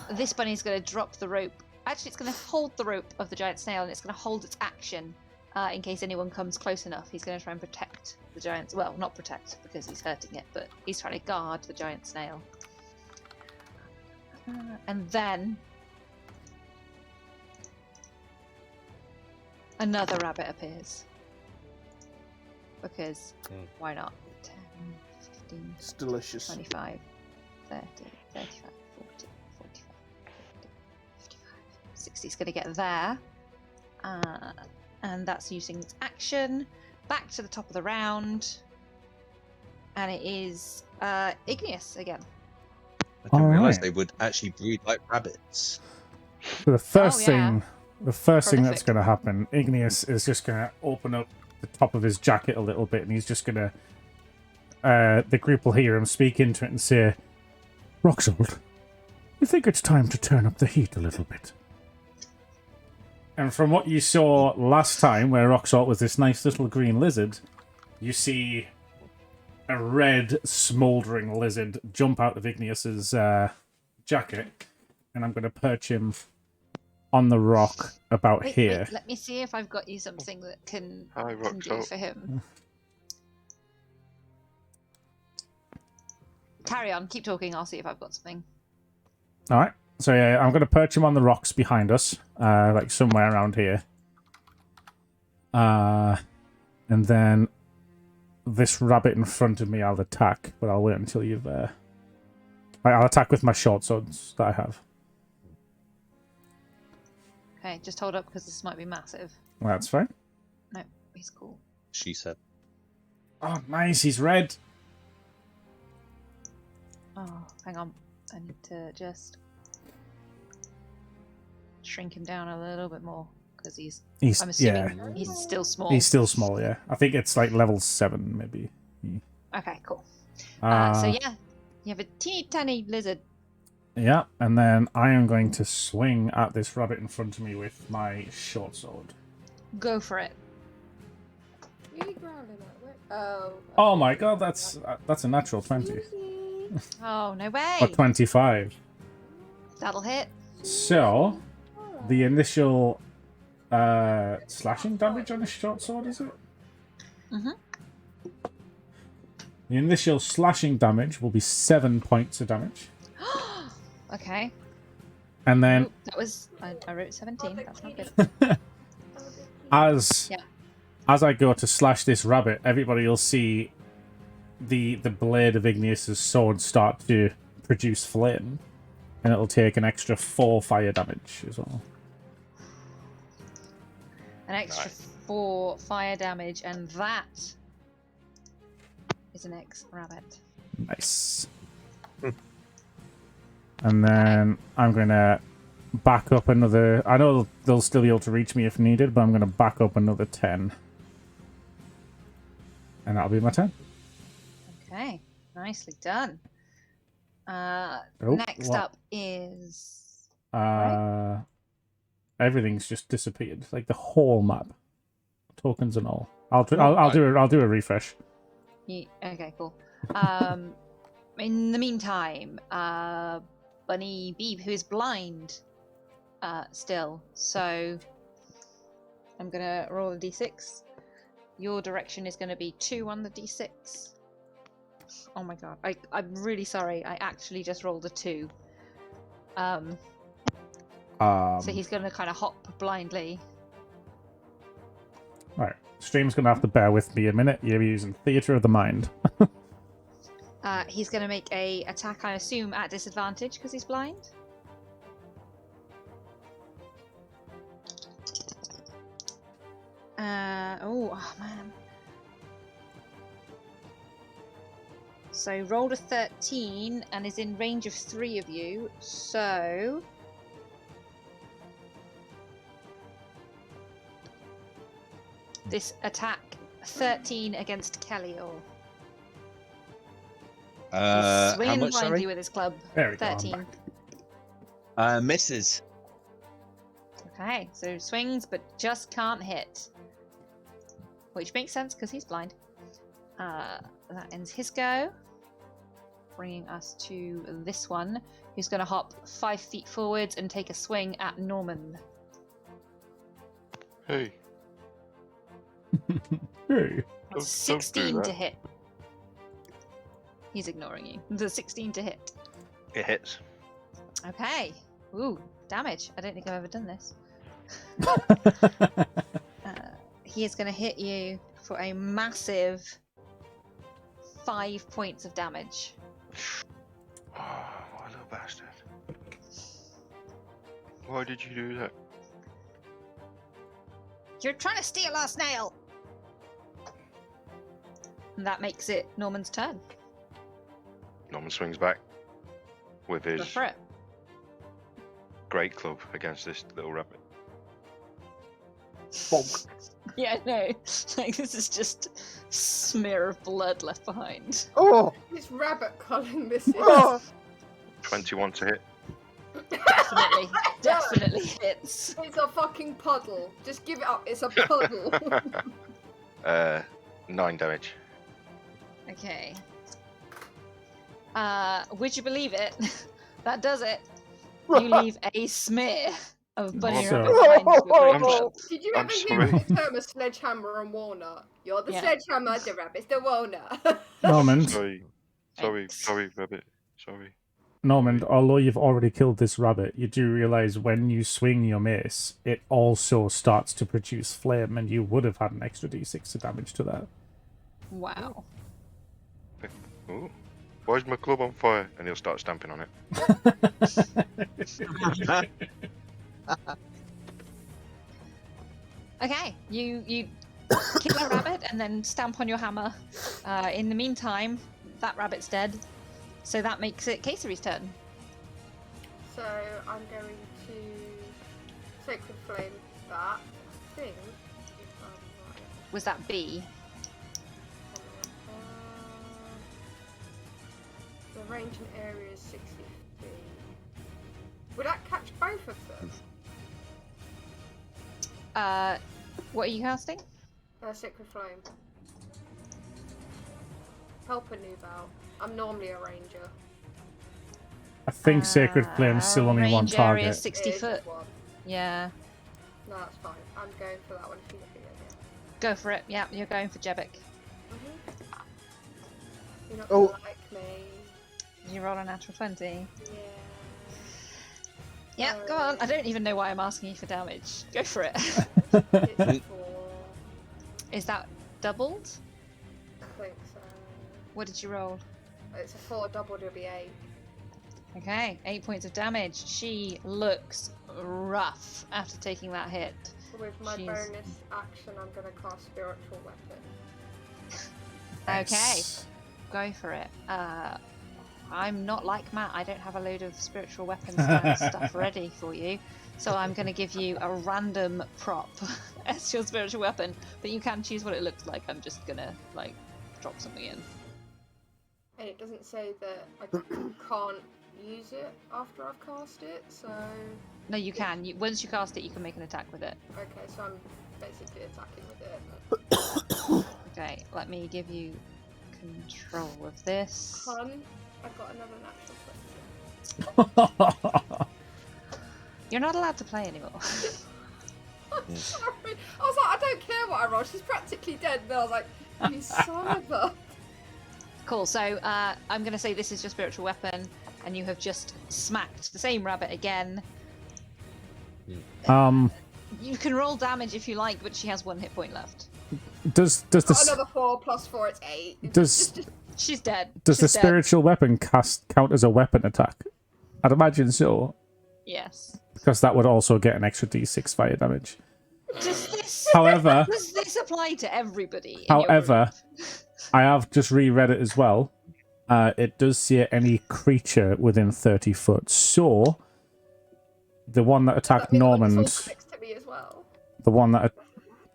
This bunny's going to drop the rope. Actually, it's going to hold the rope of the giant snail, and it's going to hold its action in case anyone comes close enough. He's going to try and protect the giant. Well, not protect because he's hurting it, but he's trying to guard the giant snail. And then another rabbit appears. Because why not? 10, 15, It's delicious. 25, 30, 35, 40, 45, 50, 55, 60. It's going to get there. And that's using its action. Back to the top of the round. And it is Igneous again. I didn't realise Alright. they would actually breed like rabbits. So the first Oh, yeah. thing that's Prolific. going to happen, Igneous is just going to open up the top of his jacket a little bit, and he's just going to. The group will hear him speak into it and say, "Roxold, you think it's time to turn up the heat a little bit?" And from what you saw last time, where Roxalt was this nice little green lizard, you see a red, smouldering lizard jump out of Igneous's jacket, and I'm going to perch him on the rock about here. Wait, let me see if I've got you something that can Hi, do Roxalt. for him. Carry on, keep talking. I'll see if I've got something. All right. So yeah, I'm going to perch him on the rocks behind us, like somewhere around here. And then this rabbit in front of me I'll attack, but I'll wait until you've I'll attack with my short swords that I have. Okay, just hold up because this might be massive. That's fine. No, he's cool. She said. Oh, nice. He's red. Oh, hang on. I need to just shrink him down a little bit more because he's I'm assuming he's still small. He's still small, yeah. I think it's like level 7, maybe. Okay, cool. So Yeah, you have a teeny tiny lizard. yeah, and then I am going to swing at this rabbit in front of me with my short sword. Go for it. Are you growling that way? Oh. Oh my god, that's a natural 20. Oh, no way. Or 25. That'll hit. So, the initial slashing damage on a short sword, is it? Mm-hmm. The initial slashing damage will be 7 points of damage. Okay. And then, Oop, that was I wrote 17. That's not good. as I go to slash this rabbit, everybody will see the blade of Igneous's sword start to produce flame, and it'll take an extra 4 fire damage as well. An extra 4 fire damage, and that is an ex-rabbit. Nice. And then I'm going to back up another... I know they'll still be able to reach me if needed, but I'm going to back up another 10. And that'll be my turn. Okay, nicely done. Oh, Next what? up is... Everything's just disappeared. Like the whole map. Tokens and all. I'll do a refresh. Okay, cool. In the meantime, Bunny Beeb, who is blind still, so I'm gonna roll a d6. Your direction is gonna be 2 on the d6. Oh my god, I'm really sorry. I actually just rolled a 2. So he's gonna kind of hop blindly. Alright, stream's gonna have to bear with me a minute. You're using Theatre of the Mind. He's gonna make a attack, I assume, at disadvantage because he's blind. Oh man. So rolled a 13 and is in range of 3 of you. So this attack 13 against Kellior. How Swinging much, blindly sorry? with his club. There we go, I'm 13. Misses. Okay, so swings but just can't hit. Which makes sense because he's blind. That ends his go. Bringing us to this one, who's going to hop 5 feet forwards and take a swing at Norman. Hey. Hey. That's Don't do 16 that. to hit. He's ignoring you. The 16 to hit. It hits. Okay. Ooh, damage. I don't think I've ever done this. He is going to hit you for a massive 5 points of damage. Oh, what a little bastard. Why did you do that? You're trying to steal our snail! And that makes it Norman's turn. Norman swings back with Go his for it. great club against this little rabbit. Bonk. Yeah, no. Like, this is just smear of blood left behind. Oh! This rabbit culling this is. Oh! 21 to hit. Definitely, definitely hits. It's a fucking puddle. Just give it up. It's a puddle. 9 damage. Okay. Would you believe it? That does it. You leave a smear of bunny Also- rabbit behind you with your I'm club. Did you I'm ever hear sorry. the term of sledgehammer and walnut? You're the Yeah. sledgehammer, the rabbit's the walnut. Normand, Sorry, Thanks. rabbit. Sorry. Normand, although you've already killed this rabbit, you do realise when you swing your mace, it also starts to produce flame, and you would have had an extra d6 of damage to that. Wow. Ooh. Why is my club on fire? And he'll start stamping on it. Okay, you kill a rabbit and then stamp on your hammer. In the meantime, that rabbit's dead, so that makes it Kayseri's turn. So I'm going to Sacred Flame that. I think. If I'm right. Was that B? The range and area is 60 feet. Would that catch both of them? What are you casting? Sacred Flame. Help a noob out. I'm normally a ranger. I think Sacred Flame's still only one range area target. is 60 It is foot. just one. Yeah. No, that's fine. I'm going for that one if you look at it. Go for it. Yeah, you're going for Jebek. You're not Oh. gonna like me. You roll a natural 20. Yeah. Yeah, go on. I don't even know why I'm asking you for damage. Go for it. It's 4. Is that doubled? I think so. What did you roll? It's a 4 doubled, it'll be 8. Okay, 8 points of damage. She looks rough after taking that hit. With my Jeez. bonus action, I'm gonna cast Spiritual Weapon. Okay, go for it. I'm not like Matt. I don't have a load of spiritual weapons and stuff ready for you. So I'm going to give you a random prop as your spiritual weapon. But you can choose what it looks like. I'm just going to, like, drop something in. And it doesn't say that I can't use it after I've cast it, so... No, you can. Once you cast it, you can make an attack with it. Okay, so I'm basically attacking with it. Okay, let me give you control of this. Hun, I've got another natural 20. You're not allowed to play anymore. I'm sorry. I was like, I don't care what I roll. She's practically dead. And I was like, you son of a... Cool, so I'm going to say this is your spiritual weapon, and you have just smacked the same rabbit again. You can roll damage if you like, but she has 1 hit point left. Does Got the another 4 plus 4, it's 8. She's dead. does the She's dead. spiritual weapon count as a weapon attack? I'd imagine so, Yes. because that would also get an extra d6 fire damage. Does this However, does this apply to everybody? In your however, group? I have just reread it as well. It does say any creature within 30 foot. So, the one that attacked Normand, Next to me as well. the one that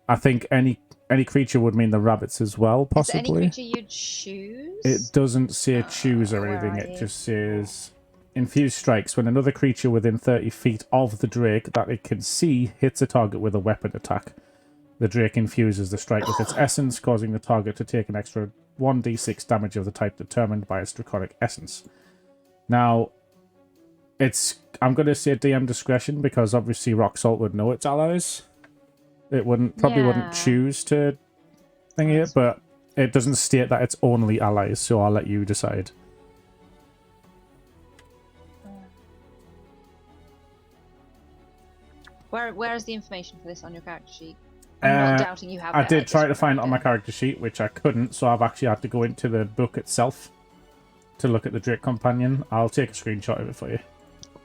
I think any creature would mean the rabbits as well, Is there any possibly. creature you'd choose? It doesn't say choose or where anything. are It you? just says infused strikes when another creature within 30 feet of the drake that it can see hits a target with a weapon attack. The drake infuses the strike with its essence, causing the target to take an extra 1d6 damage of the type determined by its draconic essence. Now, I'm going to say DM discretion because obviously Rock Salt would know its allies. It wouldn't choose to thingy it, but it doesn't state that it's only allies, so I'll let you decide. Where is the information for this on your character sheet? I'm not doubting you have I it. did just try to find it on my wondered. character sheet, which I couldn't, so I've actually had to go into the book itself to look at the Drake Companion. I'll take a screenshot of it for you.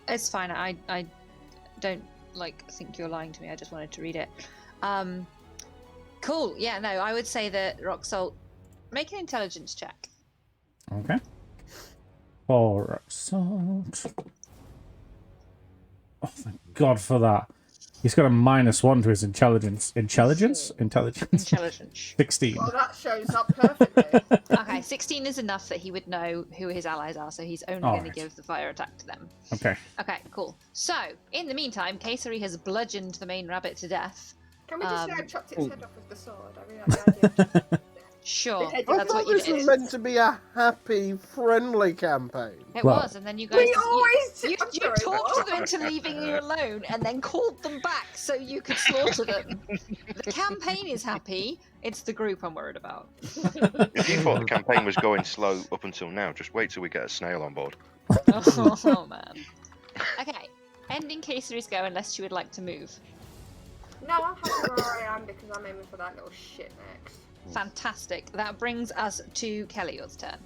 It's fine. I don't think you're lying to me. I just wanted to read it. Cool. Yeah. No, I would say that Rock Salt, make an intelligence check. Okay. For Rock Salt. Oh, thank God for that. He's got a -1 to his intelligence. Intelligence? Intelligence. 16. Well, that shows up perfectly. Okay, 16 is enough that he would know who his allies are, so he's only All going to right. give the fire attack to them. Okay. Okay, cool. So, in the meantime, Kayseri has bludgeoned the main rabbit to death. Can we just say I Um, chopped its head off with the sword? I really like the idea. Sure, I I that's thought what you this was did. meant to be a happy, friendly campaign. It Well- was, and then you guys We always you I'm sorry, talked what? them into leaving you alone, and then called them back so you could slaughter them. The campaign is happy. It's the group I'm worried about. If you thought the campaign was going slow up until now, just wait till we get a snail on board. Oh man. Okay, ending Kayseri's go unless you would like to move. No, I'm happy where I am because I'm aiming for that little shit next. Fantastic. That brings us to Kelly. Your turn.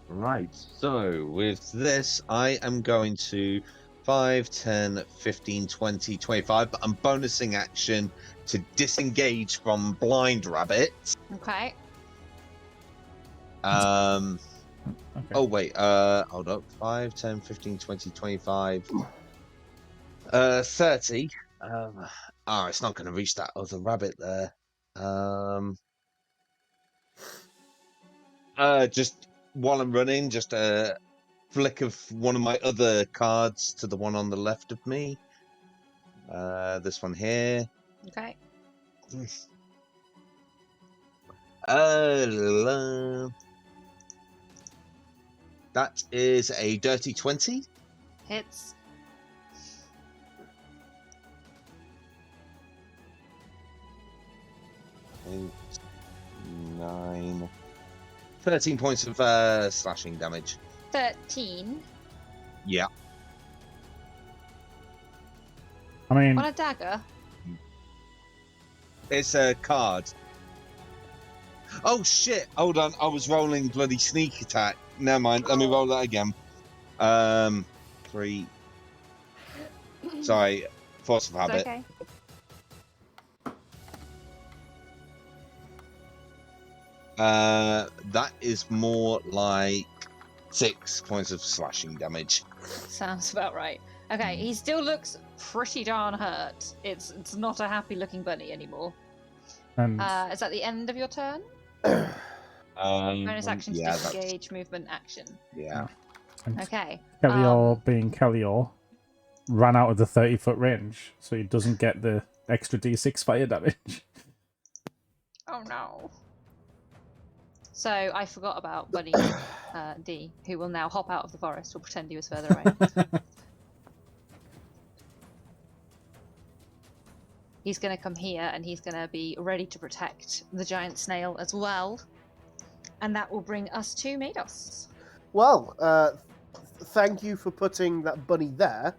Right, so with this, I am going to 5, 10, 15, 20, 25, but I'm bonusing action to disengage from Blind Rabbit. Okay. Um, Okay. Oh, wait, hold up. 5, 10, 15, 20, 25, 30. It's not going to reach that other rabbit there. Just while I'm running, just a flick of one of my other cards to the one on the left of me. This one here. Okay. That is a dirty 20. Hits. Eight, 9, 13 points of slashing damage. 13. Yeah. I mean, On a dagger. It's a card. Oh shit! Hold on, I was rolling bloody sneak attack. Never mind. Let me roll that again. 3. Sorry, force of It's habit. okay. That is more like 6 points of slashing damage. Sounds about right. Okay, he still looks pretty darn hurt. It's not a happy looking bunny anymore. and Is that the end of your turn? Bonus action to yeah, disengage, movement action. yeah. and Okay. Kellior, being Kellior, ran out of the 30-foot range, so he doesn't get the extra d6 fire damage. Oh no. So I forgot about Bunny D, who will now hop out of the forest. We'll pretend he was further away. He's going to come here and he's going to be ready to protect the giant snail as well. And that will bring us to Mados. Well, thank you for putting that bunny there.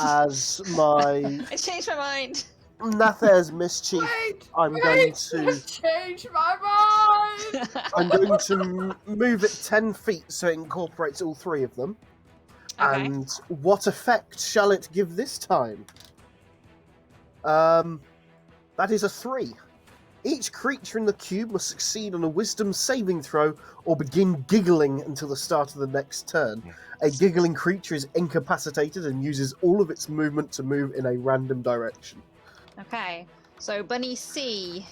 As my I changed my mind. Nather's mischief, Wait, I'm going to change my mind. I'm going to move it 10 feet so it incorporates all three of them. Okay. And what effect shall it give this time? That is a 3. Each creature in the cube must succeed on a wisdom saving throw or begin giggling until the start of the next turn. A giggling creature is incapacitated and uses all of its movement to move in a random direction. Okay. So Bunny C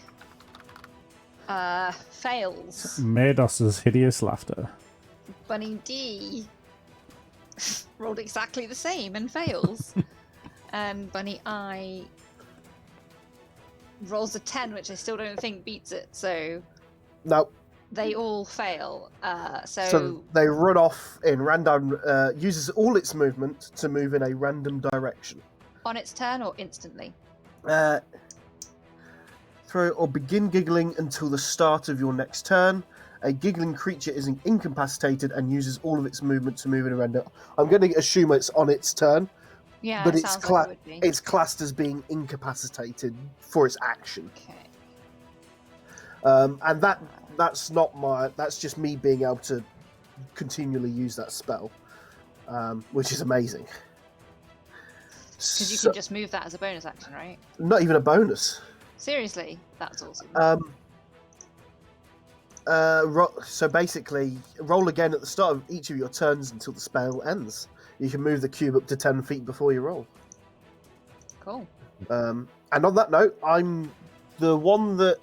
fails. Mados' hideous laughter. Bunny D rolled exactly the same and fails. And Bunny I rolls a 10, which I still don't think beats it. So No. they all fail. So they run off in random, uses all its movement to move in a random direction. On its turn or instantly? Throw or begin giggling until the start of your next turn. A giggling creature is incapacitated and uses all of its movement to move in a random. I'm going to assume it's on its turn, Yeah, but it it's sounds like it would be. it's classed as being incapacitated for its action. Okay. And that's just me being able to continually use that spell, which is amazing. Because you can just move that as a bonus action, right? Not even a bonus. Seriously, that's awesome. So basically, roll again at the start of each of your turns until the spell ends. You can move the cube up to 10 feet before you roll. Cool. And on that note, I'm the one that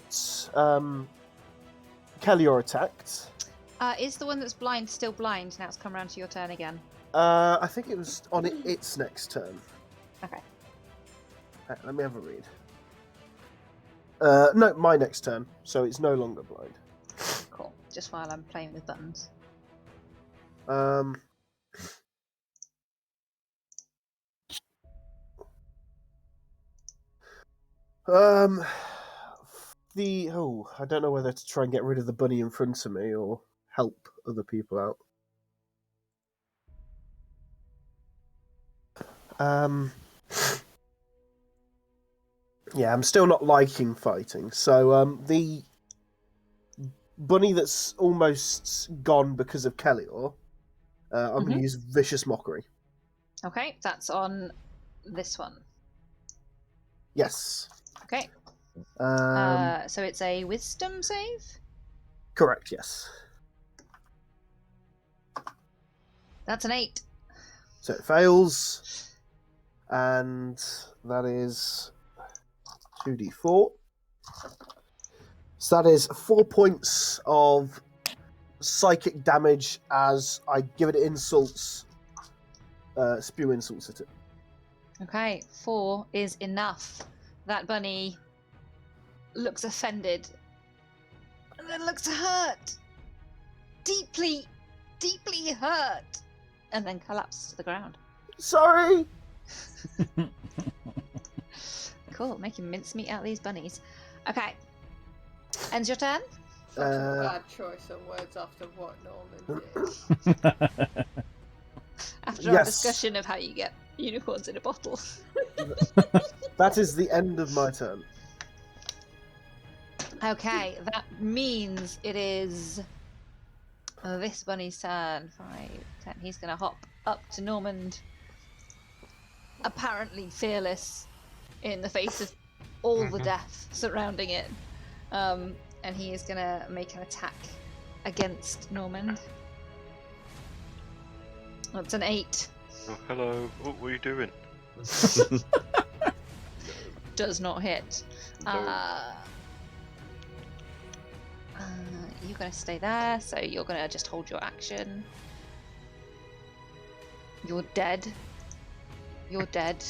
Kellior attacked. Is the one that's blind still blind? Now it's come around to your turn again. I think it was on its next turn. Okay. Let me have a read. No, my next turn, so it's no longer blind. Cool. Just while I'm playing with buttons. I don't know whether to try and get rid of the bunny in front of me or help other people out. Yeah, I'm still not liking fighting. So the bunny that's almost gone because of Kellior, I'm going to use Vicious Mockery. Okay, that's on this one. Yes. Okay. So it's a Wisdom save? Correct, yes. That's an 8. So it fails. And that is 2d4. So that is 4 points of psychic damage as I give it insults, spew insults at it. Okay, 4 is enough. That bunny looks offended and then looks hurt. Deeply, deeply hurt. And then collapses to the ground. Sorry! Cool, making mincemeat out of these bunnies. Okay. Ends your turn? Such a bad choice of words after what Norman did. After our discussion of how you get unicorns in a bottle. That is the end of my turn. Okay, that means it is this bunny's turn. 5, 10. He's going to hop up to Normand, apparently fearless in the face of all the death surrounding it. And he is going to make an attack against Normand. That's an 8. Oh, hello. What were you doing? Does not hit. No. You're going to stay there, so you're going to just hold your action. You're dead. You're dead.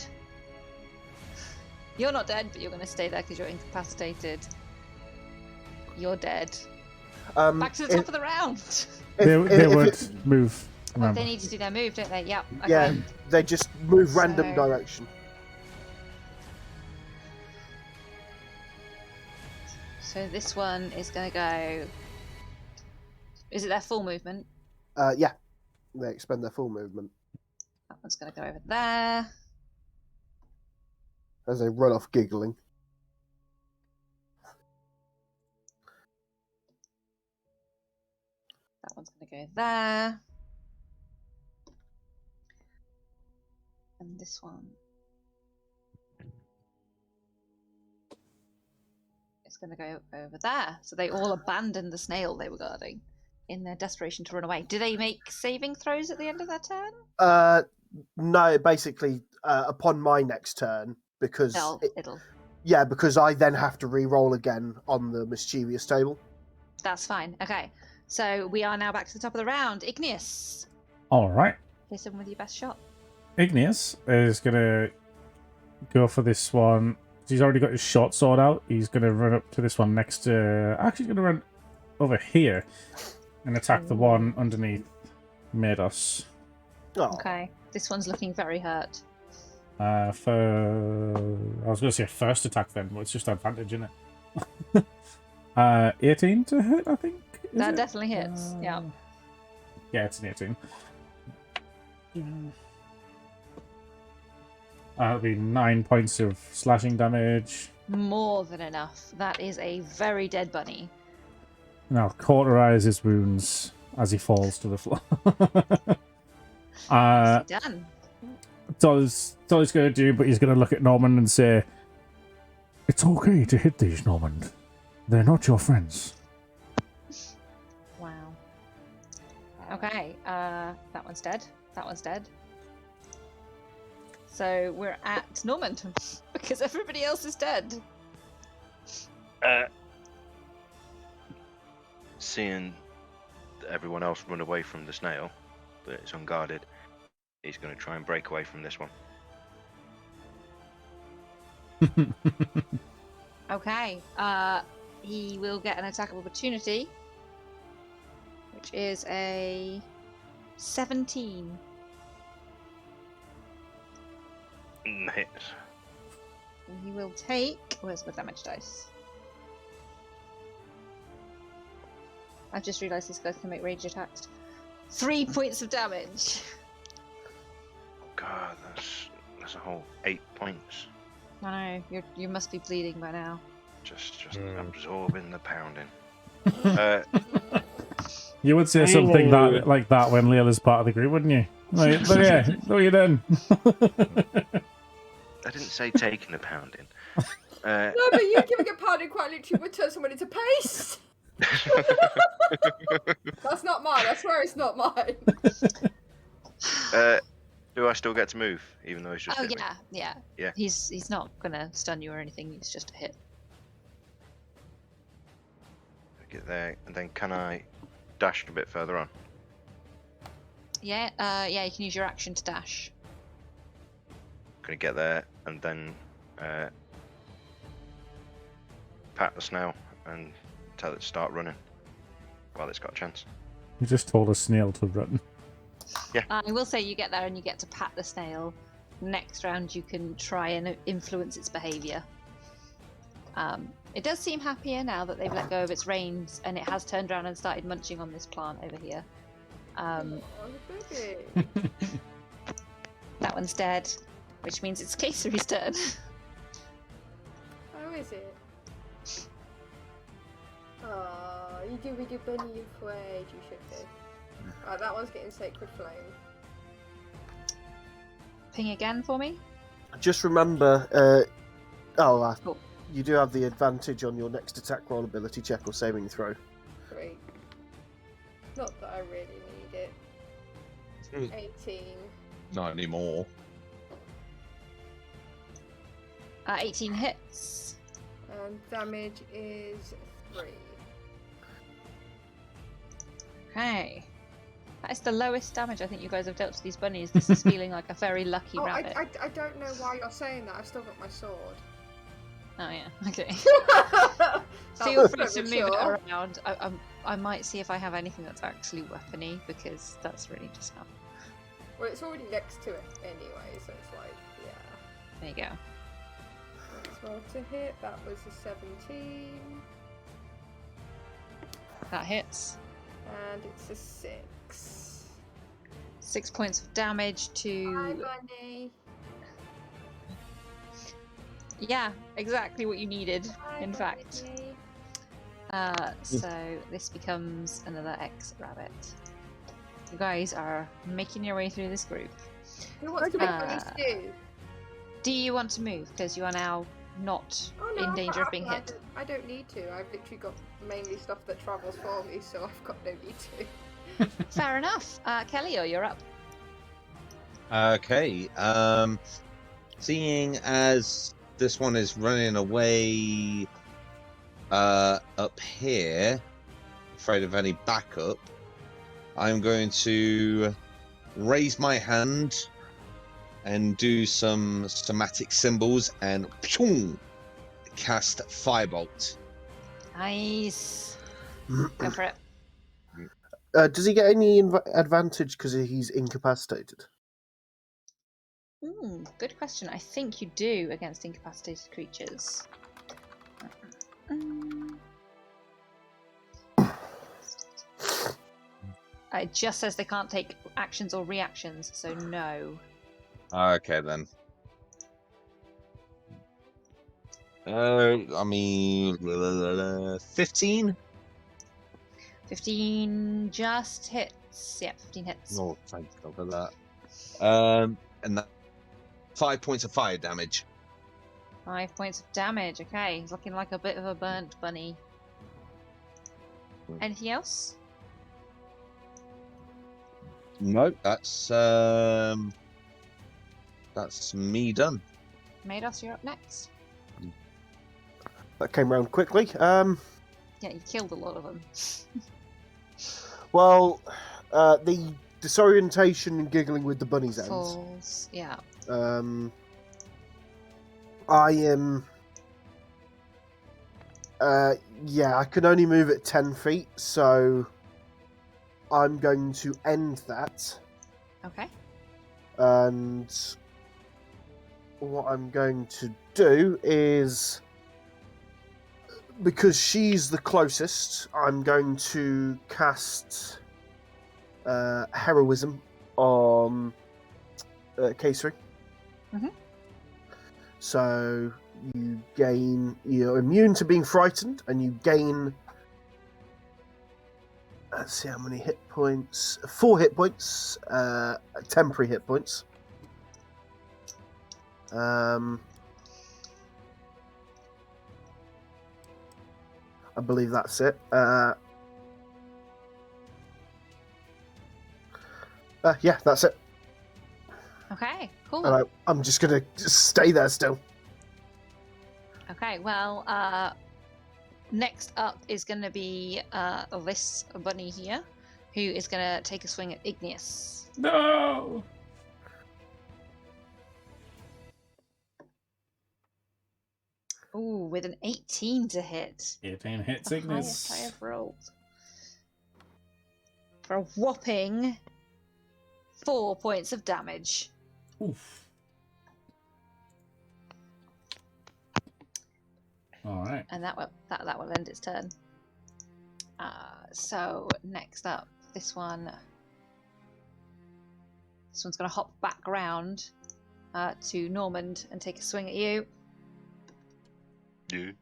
You're not dead, but you're going to stay there because you're incapacitated. You're dead. Back to the top of the round. They would move. Oh, they need to do their move, don't they? Yep. Okay. Yeah, they just move random direction. So this one is going to go... Is it their full movement? Yeah, they expend their full movement. That one's going to go over there. As they run off giggling. That one's going to go there. And this one is going to go over there. So they all abandon the snail they were guarding in their desperation to run away. Do they make saving throws at the end of their turn? No, basically, upon my next turn, because it'll. Yeah, because I then have to re-roll again on the mischievous table. That's fine. Okay, so we are now back to the top of the round. Igneous. All right. Hit him with your best shot. Igneous is going to go for this one. He's already got his short sword out. He's going to run up to this one next to... Actually, he's going to run over here and attack the one underneath Medos. Oh. Okay, this one's looking very hurt. I was going to say first attack then, but it's just advantage, isn't it? 18 to hit, I think? That definitely hits, yeah. Yeah, it's an 18. That'll be 9 points of slashing damage. More than enough. That is a very dead bunny. And I'll cauterize his wounds as he falls to the floor. Done. That's all he's going to do, but he's going to look at Normand and say, "It's okay to hit these, Normand. They're not your friends." Wow. Okay, that one's dead. That one's dead. So we're at Normand, because everybody else is dead. Seeing everyone else run away from the snail, but it's unguarded, he's going to try and break away from this one. Okay, he will get an attack of opportunity, which is a 17. Hits. And he will take... Where's my damage dice? I've just realised these guys can make ranged attacks. 3 points of damage. God, that's a whole 8 points. I know, you must be bleeding by now. Just absorbing the pounding. You would say something like that when Layla's part of the group, wouldn't you? Like, look here, look what you done. I didn't say taking a pounding. No, but you giving a pounding quite literally would turn someone into paste. That's not mine. I swear it's not mine. Do I still get to move, even though he's just hit me? Yeah. He's not gonna stun you or anything. It's just a hit. Get there, and then can I dash a bit further on? Yeah. You can use your action to dash. Gonna get there, and then pat the snail and tell it to start running while it's got a chance. You just told a snail to run. Yeah. I will say you get there and you get to pat the snail. Next round you can try and influence its behaviour. It does seem happier now that they've let go of its reins and it has turned around and started munching on this plant over here. That one's dead, which means it's Caesar's turn. How is it? Oh, you do bunny you afraid, you should do. Right, that one's getting Sacred Flame. Ping again for me. Just remember, you do have the advantage on your next attack roll, ability check, or saving throw. Great. Not that I really need it. 18. Not anymore. 18 hits. And damage is 3. Okay. That is the lowest damage I think you guys have dealt to these bunnies. This is feeling like a very lucky rabbit. I don't know why you're saying that. I've still got my sword. Oh yeah, okay. Feel free to move it around. I might see if I have anything that's actually weapony, because that's really just not. Well, it's already next to it anyway, so it's like, yeah. There you go. Let's roll to hit. That was a 17. That hits. And it's a 6. 6 points of damage to... Hi, bunny. Yeah, exactly what you needed, in fact. So this becomes another X-rabbit. You guys are making your way through this group. Who wants to make bunnies do? Do you want to move? Because you are now not in danger of being hit. I don't need to. I've literally got mainly stuff that travels for me, so I've got no need to. Fair enough. Kelly, you're up. Okay. Seeing as this one is running away up here, afraid of any backup, I'm going to raise my hand and do some somatic symbols and cast Firebolt. Nice. Go for it. Does he get any advantage because he's incapacitated? Good question. I think you do against incapacitated creatures. It just says they can't take actions or reactions, so no. Okay then. I mean, 15? 15 just hits. Yeah, 15 hits. Oh, thank God for that. And that 5 points of fire damage. 5 points of damage. Okay, he's looking like a bit of a burnt bunny. Anything else? No, that's me done. Mados, you're up next. That came round quickly. Yeah, you killed a lot of them. Well, the disorientation and giggling with the bunny's ends. Falls, yeah. I am. I can only move at 10 feet, so I'm going to end that. Okay. And what I'm going to do is, because she's the closest, I'm going to cast Heroism on Caesar. Mm-hmm. So you're immune to being frightened, and you gain Let's see how many hit points. 4 hit points. Temporary hit points. I believe that's it. Yeah, that's it. Okay, cool. And I'm just gonna stay there still. Okay, well, next up is going to be this bunny here, who is going to take a swing at Igneous. No! Ooh, with an 18 to hit. 18 hits, The highest I Ignis. have rolled. For a whopping 4 points of damage. Oof. Alright. And that will end its turn. So next up, this one's going to hop back around to Normand and take a swing at you. You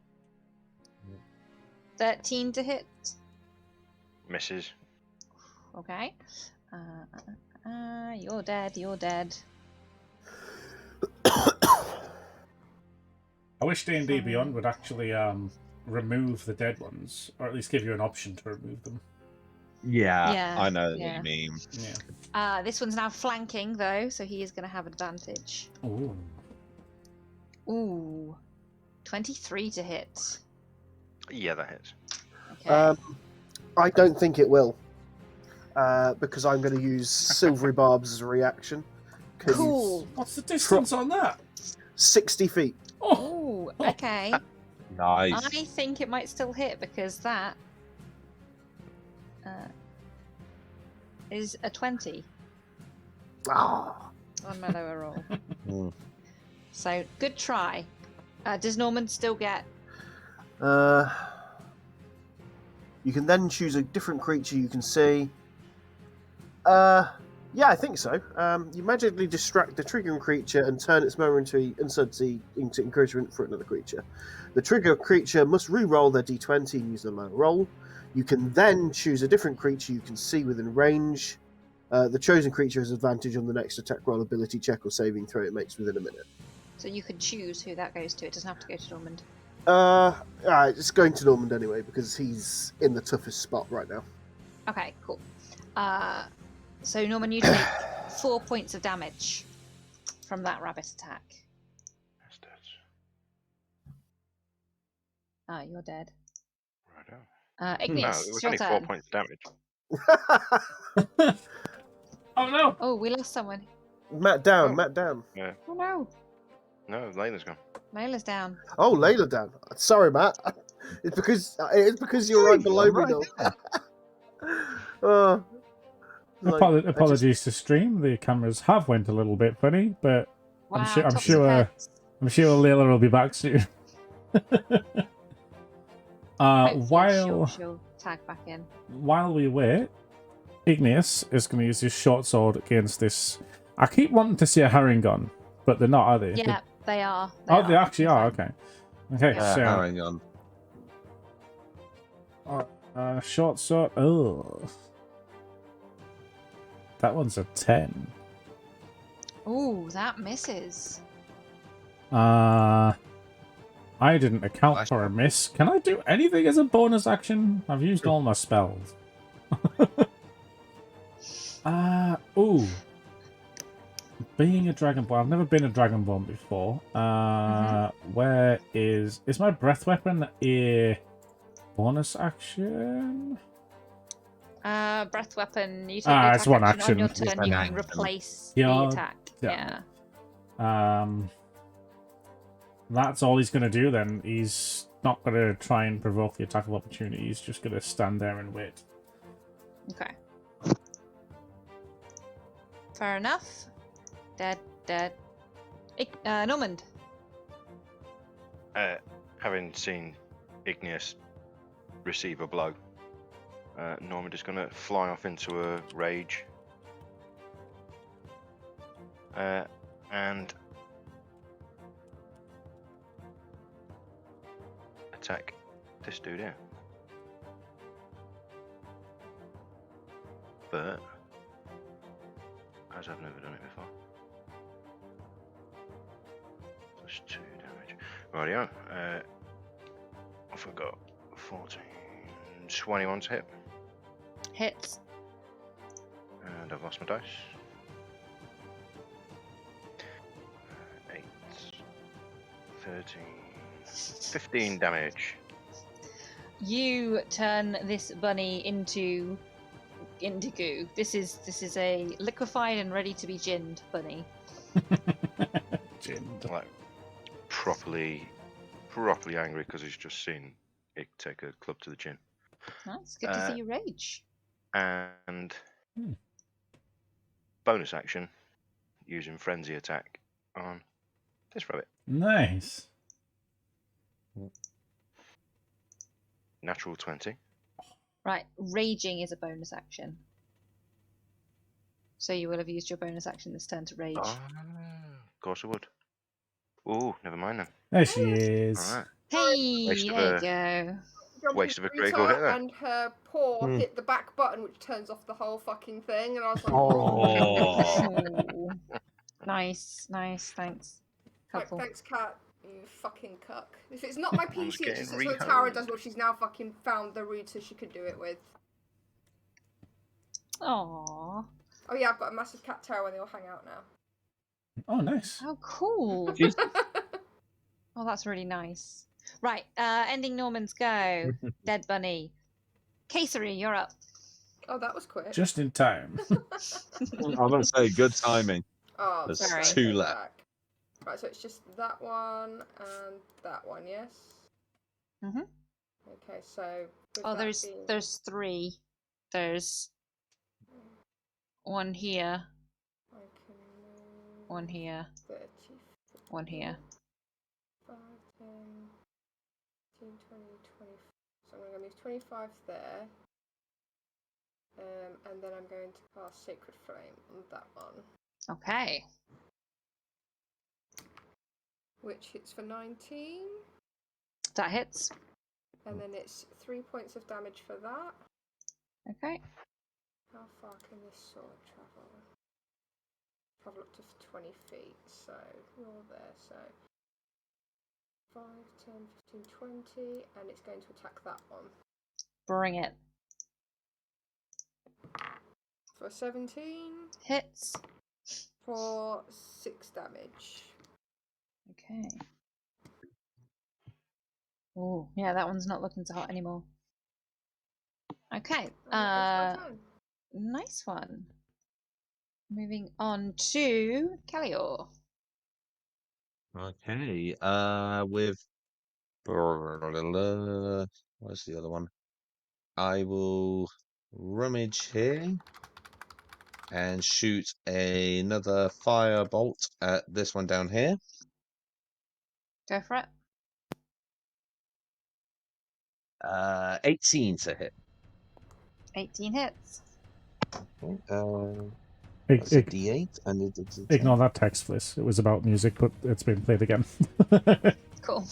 13 to hit. misses. Okay. You're dead. You're dead. I wish D&D Beyond would actually remove the dead ones, or at least give you an option to remove them. Yeah, I know what yeah. you mean. Yeah. This one's now flanking though, so he is going to have advantage. Ooh. Ooh, 23 to hit. Yeah, that hits. Okay. I don't think it will. Because I'm going to use Silvery Barbs as a reaction. Cool. What's the distance on that? 60 feet. Oh, okay. Nice. I think it might still hit because that is a 20 Ah. on my lower roll. Mm. So good try. Does Normand still get? You can then choose a different creature you can see. Yeah, I think so. You magically distract the triggering creature and turn its momentary uncertainty into encouragement for another creature. The trigger creature must re-roll their d20 and use the lower roll. You can then choose a different creature you can see within range. The chosen creature has advantage on the next attack roll, ability check, or saving throw it makes within a minute. So you can choose who that goes to. It doesn't have to go to Normand. It's going to Normand anyway because he's in the toughest spot right now. Okay, cool. So Norman, you take 4 points of damage from that rabbit attack. You're dead. Right. Igneous, No, it was it's your only 4 turn. points damage. Oh no! Oh, we lost someone. Matt down, Oh. Matt down. Yeah. Oh no, No, Lena's gone. Layla's down. Oh, Layla down. Sorry, Matt. It's because you're right below me, though. Apologies to stream. The cameras have went a little bit funny, but Wow, I'm tops of sure heads. Layla will be back soon. Hopefully she'll tag back in. While we wait, Igneous is going to use his short sword against this. I keep wanting to see a Harengon, but they're not, are they? Yeah, they are. They actually are. Okay. Okay. Yeah. So Hang on. short sword. Oh, that one's a 10. Ooh, that misses. I didn't account for a miss. Can I do anything as a bonus action? I've used all my spells. Ooh. Being a Dragonborn, I've never been a Dragonborn before. Where is my breath weapon a bonus action? Breath weapon. You take the it's attack one action on your action. turn. It's You an can action. replace Yeah, the attack. yeah. Yeah. That's all he's going to do then. He's not going to try and provoke the attack of opportunity. He's just going to stand there and wait. Okay. Fair enough. Dead. Normand. Having seen Igneous receive a blow, Normand is going to fly off into a rage. And attack this dude here. it, as I've never done it before. Plus 2 damage. Rightio. I forgot. 14, 21 to hit, Hits. and I've lost my dice. 8, 13, 15 damage. You turn this bunny into goo. This is a liquefied and ready to be ginned bunny. Ginned. Like properly angry because he's just seen it take a club to the chin. That's good to see you rage. And Hmm. bonus action using frenzy attack on this rabbit. Nice. Natural 20. Right, raging is a bonus action. So you will have used your bonus action this turn to rage. Of course I would. Ooh, never mind then. There she is. All right. Hey, Waste of there you a- go. Jumping Waste of a through critical her, hit there. and her paw Hmm. hit the back button, which turns off the whole fucking thing. And I was like, Oh. Ooh. Nice, thanks. Helpful. Thanks, cat. You fucking cuck. If it's not my One's PC, it getting just sits on the tower and rehomed. does what she's now fucking found the router she could do it with. Aww. Oh yeah, I've got a massive cat tower where they all hang out now. Oh, nice. How cool. Jeez. Oh, that's really nice. Right, ending Norman's go. Dead bunny. Casery, you're up. Oh, that was quick. Just in time. I'm going to say good timing. Oh, There's sorry, I 2 take it left. back. Right, so it's just that one and that one, yes? Mhm. Okay, so... with Oh, that being there's 3. There's one here, I can move one here, 30, one here. 5, 10, 15, 20, 20. So I'm going to move 25 there. And then I'm going to cast Sacred Flame on that one, Okay. which hits for 19. That hits. And then it's 3 points of damage for that. Okay. How far can this sword travel? Travel up to 20 feet, so you're there, so 5, 10, 15, 20, and it's going to attack that one. Bring it. For 17, Hits. for 6 damage. Okay. Oh, yeah, that one's not looking so hot anymore. Okay. And that ends my turn. Nice one. Moving on to Callior. Okay. With where's the other one? I will rummage here and shoot another firebolt at this one down here. Go for it. 18 to hit. 18 hits. That's a D8 and it's a 10. Ignore that text, Fliss. It was about music, but it's been played again. Cool.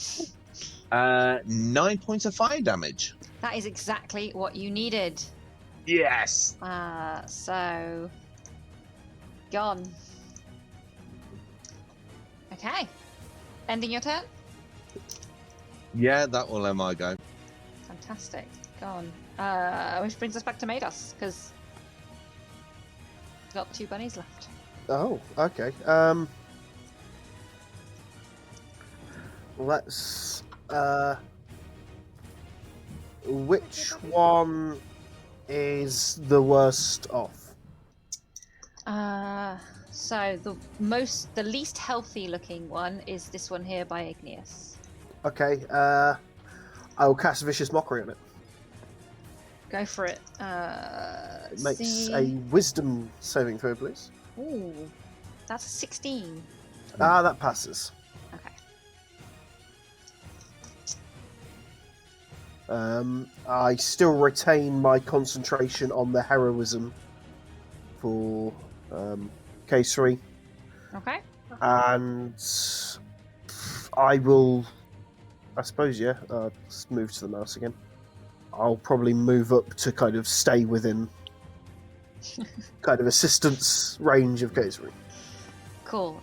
9 points of fire damage. That is exactly what you needed. Yes. So gone. Okay. Ending your turn? Yeah, that will end my go. Fantastic. Gone. Which brings us back to Mados, because we've got 2 bunnies left. Oh, okay. Let's. Which one is the worst off? So the least healthy looking one is this one here by Igneous. Okay. I will cast Vicious Mockery on it. Go for it. It makes a Wisdom saving throw, please. Ooh, that's a 16. Ah, that passes. Okay. I still retain my concentration on the heroism for K3, Okay. and I will. I suppose, yeah. Let's move to the mouse again. I'll probably move up to kind of stay within kind of assistance range of Gazery. Cool.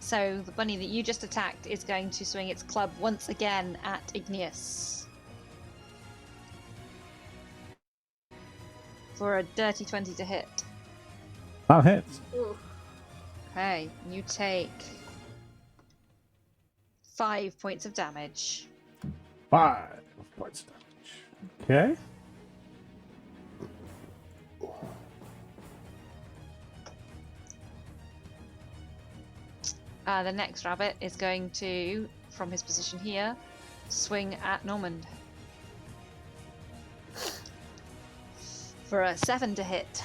So the bunny that you just attacked is going to swing its club once again at Igneous. For a dirty 20 to hit. That hits. Ooh. Okay, you take 5 points of damage. 5 points of damage. Okay. The next rabbit is going to, from his position here, swing at Normand. For a 7 to hit.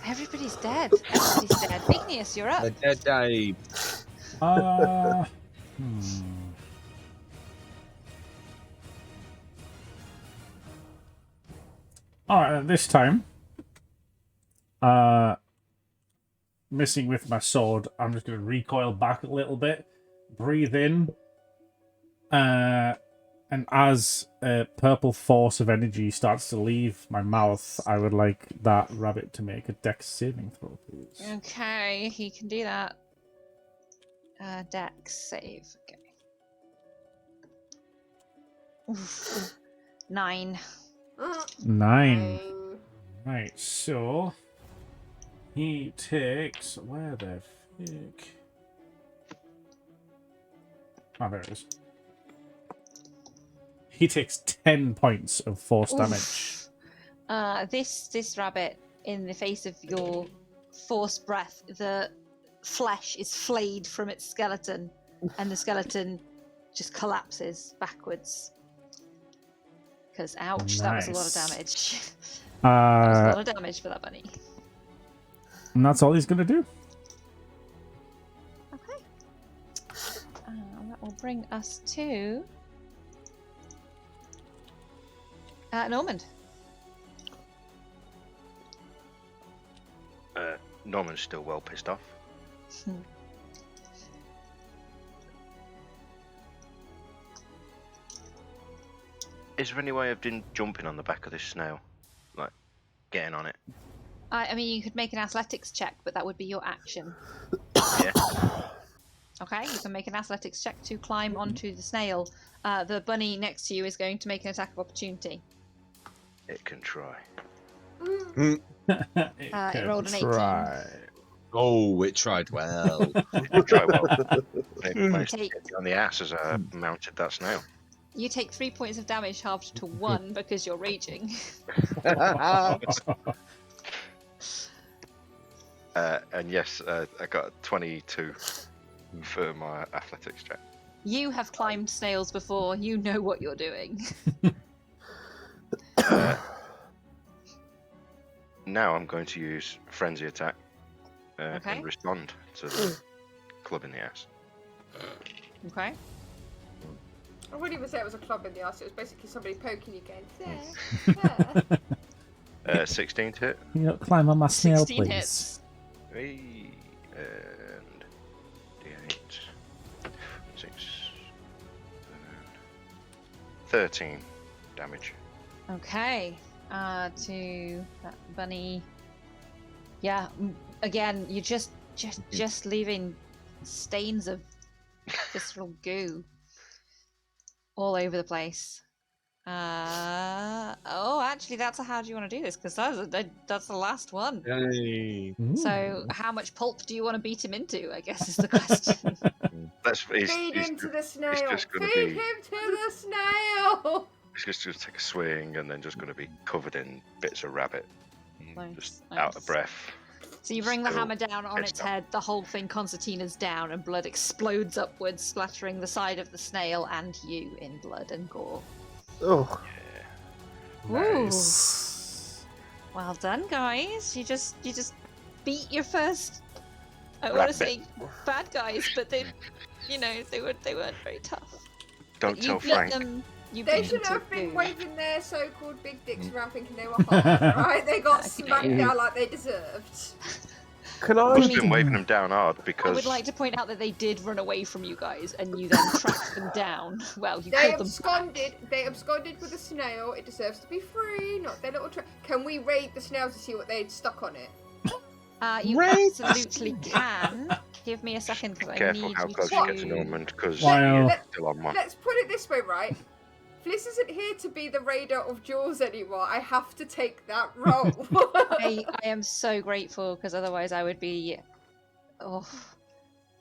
Everybody's dead. Everybody's dead. Igneous, you're up. A dead Dave. Alright, this time, missing with my sword, I'm just going to recoil back a little bit, breathe in, and as a purple force of energy starts to leave my mouth, I would like that rabbit to make a dex saving throw, please. Okay, he can do that. Dex save. Okay. Oof. 9. 9. Right, so he takes where the fuck? Oh, there it is. He takes 10 points of force damage. This rabbit, in the face of your force breath, the flesh is flayed from its skeleton, and the skeleton just collapses backwards. Because, ouch, that was a lot of damage. That was a lot of damage for that bunny. And that's all he's going to do. Okay. That will bring us to Normand. Norman's still well pissed off. Is there any way of jumping on the back of this snail? Like, getting on it? I mean, you could make an athletics check, but that would be your action. Yeah. Okay, you can make an athletics check to climb onto the snail. The bunny next to you is going to make an attack of opportunity. It can try. It rolled an 18. Oh, it tried well. It can try well. It You managed to take, get me on the ass as I mounted that snail. you take 3 points of damage halved to 1 because you're raging. And yes, I got a 22 for my athletics check. You have climbed snails before, you know what you're doing. Now I'm going to use frenzy attack Okay. and respond to the club in the ass. Okay. I wouldn't even say it was a club in the ass. It was basically somebody poking you, going there. 16 to hit. Can you not climb on my snail, 16 please? hits. Hey, and D8. 6, 13 damage. Okay. To that bunny. Yeah, again, you're just leaving stains of visceral goo all over the place. Oh, actually, how do you want to do this? Because that's the last one. Yay. So, how much pulp do you want to beat him into? I guess is the question. Feed into the snail. just gonna Feed be- him to the snail. It's just going to take a swing and then just going to be covered in bits of rabbit. Just out of breath. So you bring the Still hammer down on its pissed off. head, the whole thing concertinas down, and blood explodes upwards, splattering the side of the snail and you in blood and gore. Oh, Nice. Ooh. Well done, guys. You just beat your first. I want to say bad guys, but they weren't very tough. Don't But tell you beat Frank. them. You They beat them should to have been goo. waving their so-called big dicks around thinking they were hot, right? They got smacked down like they deserved. Can I I? must have been waving them down hard I because would like to point out that they did run away from you guys, and you then tracked them down. Well, you They killed them absconded. back. They absconded with a snail. It deserves to be free, not their little. Can we raid the snail to see what they had stuck on it? You Right. absolutely can. Give me a second because I careful need how you close to. you get to Normand because Wow. he's Let- still on one. Let's put it this way, right? Fliss isn't here to be the raider of Jaws anymore. I have to take that role. I am so grateful because otherwise I would be. Oh.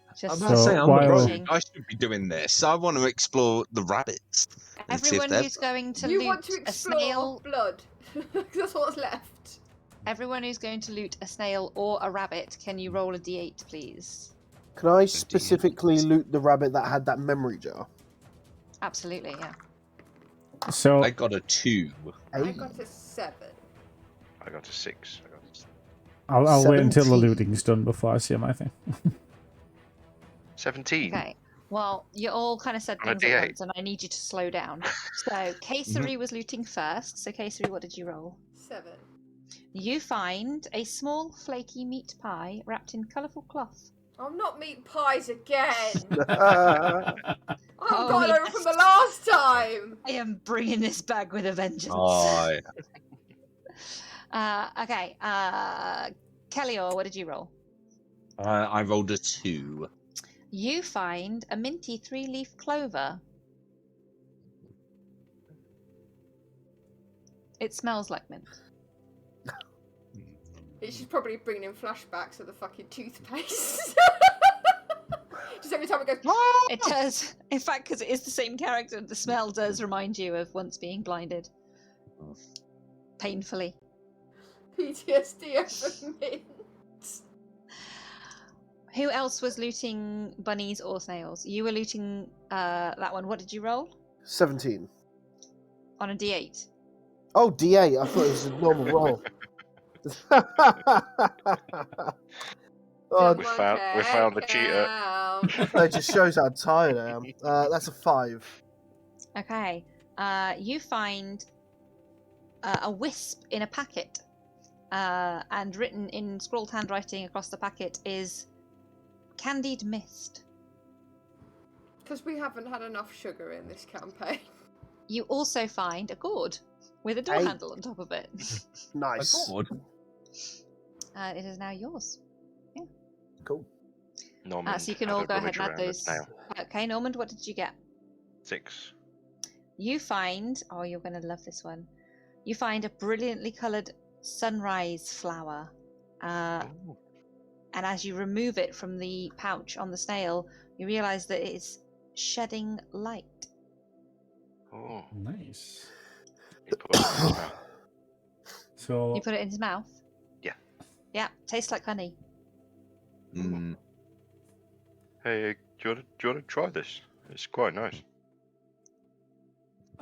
I'm Just not saying I'm while- the rogue. I should be doing this. I want to explore the rabbits. and see if Everyone they're- who's going to You loot want to a explore snail, blood. That's what's left. everyone who's going to loot a snail or a rabbit, can you roll a d8, please? Can I specifically loot the rabbit that had that memory jar? Absolutely, yeah. So I got a 2. I got a 7. I got a 6. I'll wait until the 17. looting's done before I say my thing. 17. Okay. Well, you all kind of said On a things at D8. once, and I need you to slow down. So, Kayseri was looting first. So, Kayseri, what did you roll? 7. You find a small, flaky meat pie wrapped in colourful cloth. Oh, not meat pies again. Ah, I've Oh, got over yes. from the last time. I am bringing this back with a vengeance. Oh, Okay. Kellior, what did you roll? I rolled a 2. You find a minty 3-leaf clover. It smells like mint. She's probably bringing in flashbacks of the fucking toothpaste. Just every time it goes. It does. In fact, because it is the same character, the smell does remind you of once being blinded. Painfully. PTSD over mint. Who else was looting bunnies or snails? You were looting that one. What did you roll? 17. On a d8. Oh, D8. I thought it was a normal roll. Oh, We found the cheater. that just shows how tired I am. That's a 5. Okay. You find a wisp in a packet. And written in scrawled handwriting across the packet is candied mist. Because we haven't had enough sugar in this campaign. You also find a gourd with a door Hey. handle on top of it. Nice. It is now yours. Cool. Normand So you can had all a go ahead rummage and add around the those. snail. Okay, Normand, what did you get? 6. You find, oh, you're going to love this one. You find a brilliantly coloured sunrise flower. Ooh. And as you remove it from the pouch on the snail, you realise that it is shedding light. Oh, Nice. you put it in his mouth. So You put it in his mouth? Yeah. Yeah, tastes like honey. Mm. Hey, do you want to try this? It's quite nice.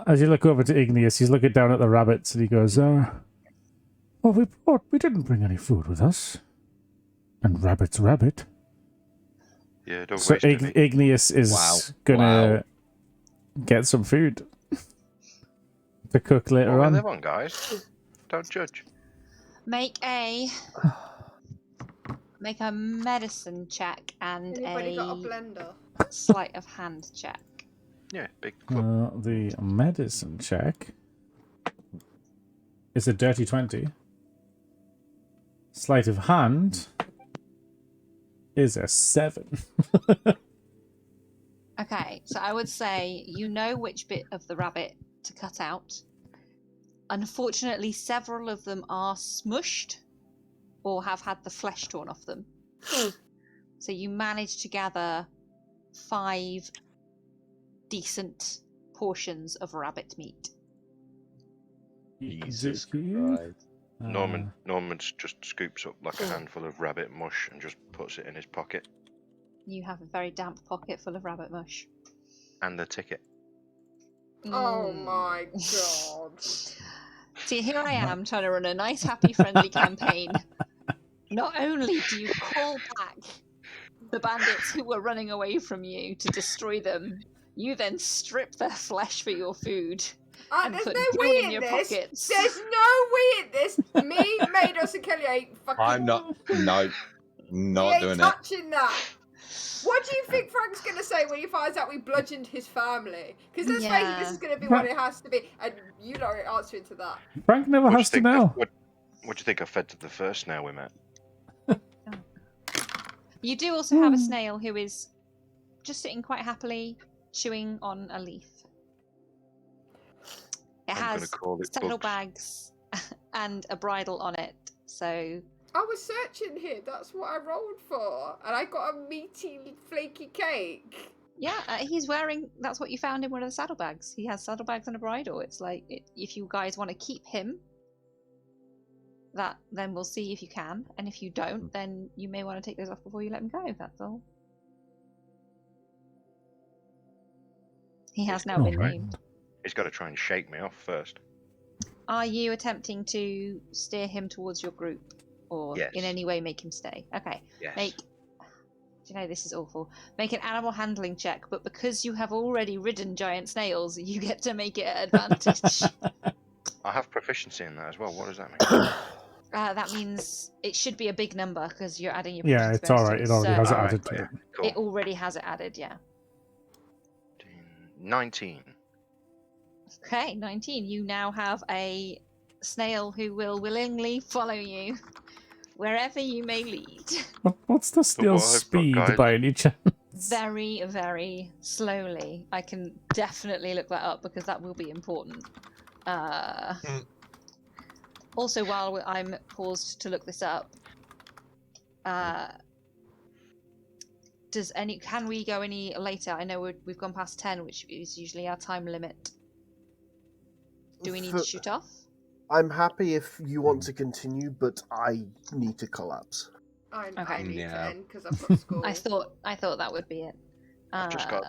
as you look over to Igneous, he's looking down at the rabbits and he goes, well, we didn't bring any food with us. And rabbit's rabbit. Yeah, don't So waste any. Igneous is Wow. gonna get some food to cook later Well, on. live on, guys. Don't judge. Make a medicine check and Anybody got a a blender? sleight of hand check. Yeah, big club. The medicine check is a dirty 20. Sleight of hand is a 7. Okay, so I would say you know which bit of the rabbit to cut out. Unfortunately, several of them are smushed or have had the flesh torn off them. So you manage to gather 5 decent portions of rabbit meat. Jesus Christ. Normand just scoops up like a handful of rabbit mush and just puts it in his pocket. You have a very damp pocket full of rabbit mush. And the ticket. Oh Mm. my god. See, here I am trying to run a nice, happy, friendly campaign. Not only do you call back the bandits who were running away from you to destroy them, you then strip their flesh for your food. And There's put no goo way in in your this. pockets. There's no way in this. Me, Mados, and Kelly ain't fucking. I'm not. No. Not doing it. touching that. What do you think Frank's going to say when he finds out we bludgeoned his family? Because let's face it, this is going to be what it has to be. And you know answering to that. Frank never has to know. What do you think I fed to the first snail we met? You do also have a snail who is just sitting quite happily, chewing on a leaf. It has saddlebags and a bridle on it, so... I was searching here, that's what I rolled for. And I got a meaty, flaky cake. Yeah, that's what you found in one of the saddlebags. He has saddlebags and a bridle. It's like, if you guys want to keep him, then we'll see if you can. And if you don't, then you may want to take those off before you let him go, that's all. He has now been named. He's got to try and shake me off first. Are you attempting to steer him towards your group? Or in any way make him stay? Okay. Yes. Do you know, this is awful. Make an animal handling check, but because you have already ridden giant snails, you get to make it at advantage. I have proficiency in that as well. What does that mean? That means it should be a big number because you're adding your Yeah, it's alright. It already has it added to it. Cool. It already has it added, yeah. 19. Okay, 19. You now have a snail who will willingly follow you wherever you may lead. What's the snail's speed by any chance? Very, very slowly. I can definitely look that up because that will be important. Also, while I'm paused to look this up, can we go any later? I know we've gone past 10, which is usually our time limit. Do we need to shoot off? I'm happy if you want to continue, but I need to collapse. I need 10 because I've got school. I thought that would be it. I've just got.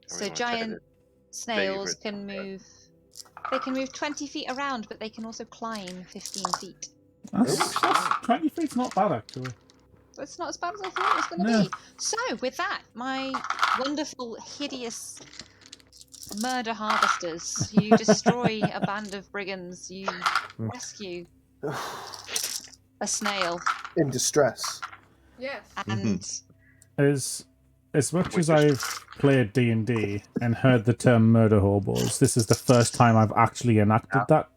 So giant snails can move. They can move 20 feet around, but they can also climb 15 feet. 20 feet's not bad, actually. It's not as bad as I thought it was going to be. So, with that, my wonderful, hideous murder harvesters, you destroy a band of brigands, you rescue a snail. In distress. Yes. And... As much as I've played D&D and heard the term murder hobos, this is the first time I've actually enacted that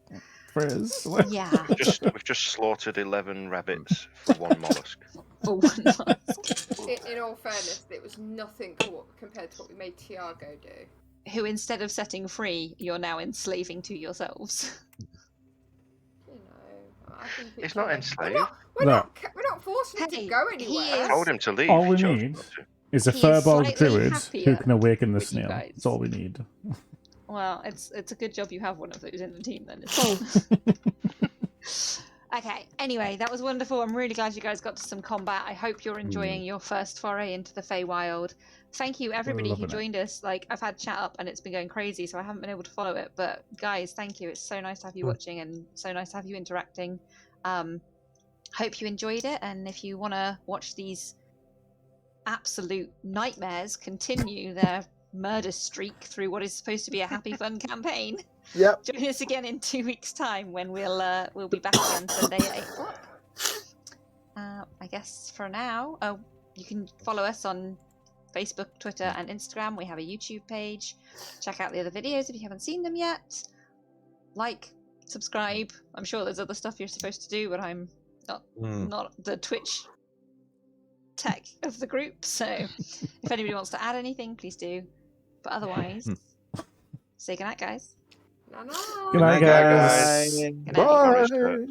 phrase. Yeah. We've just slaughtered 11 rabbits for one mollusk. For one mollusk. In all fairness, it was nothing compared to what we made Tiago do. Who, instead of setting free, you're now enslaving to yourselves. You know, I think it's not enslaved. We're not forcing him to go anywhere. I told him to leave. All we need is a furball druid who can awaken the snail. That's all we need. Well, it's a good job you have one of those in the team then. Okay, anyway, that was wonderful. I'm really glad you guys got to some combat. I hope you're enjoying your first foray into the Feywild. Thank you, everybody who joined us. Like, I've had chat up and it's been going crazy, so I haven't been able to follow it. But guys, thank you. It's so nice to have you watching and so nice to have you interacting. Hope you enjoyed it, and if you want to watch these absolute nightmares continue their murder streak through what is supposed to be a happy, fun campaign, join us again in 2 weeks' time when we'll be back again Sunday at 8 o'clock. I guess for now, you can follow us on Facebook, Twitter, and Instagram. We have a YouTube page. Check out the other videos if you haven't seen them yet. Like, subscribe. I'm sure there's other stuff you're supposed to do, but I'm not the Twitch tech of the group, so if anybody wants to add anything, please do. But otherwise, say goodnight, guys. No. Good night, guys. Good night. Bye.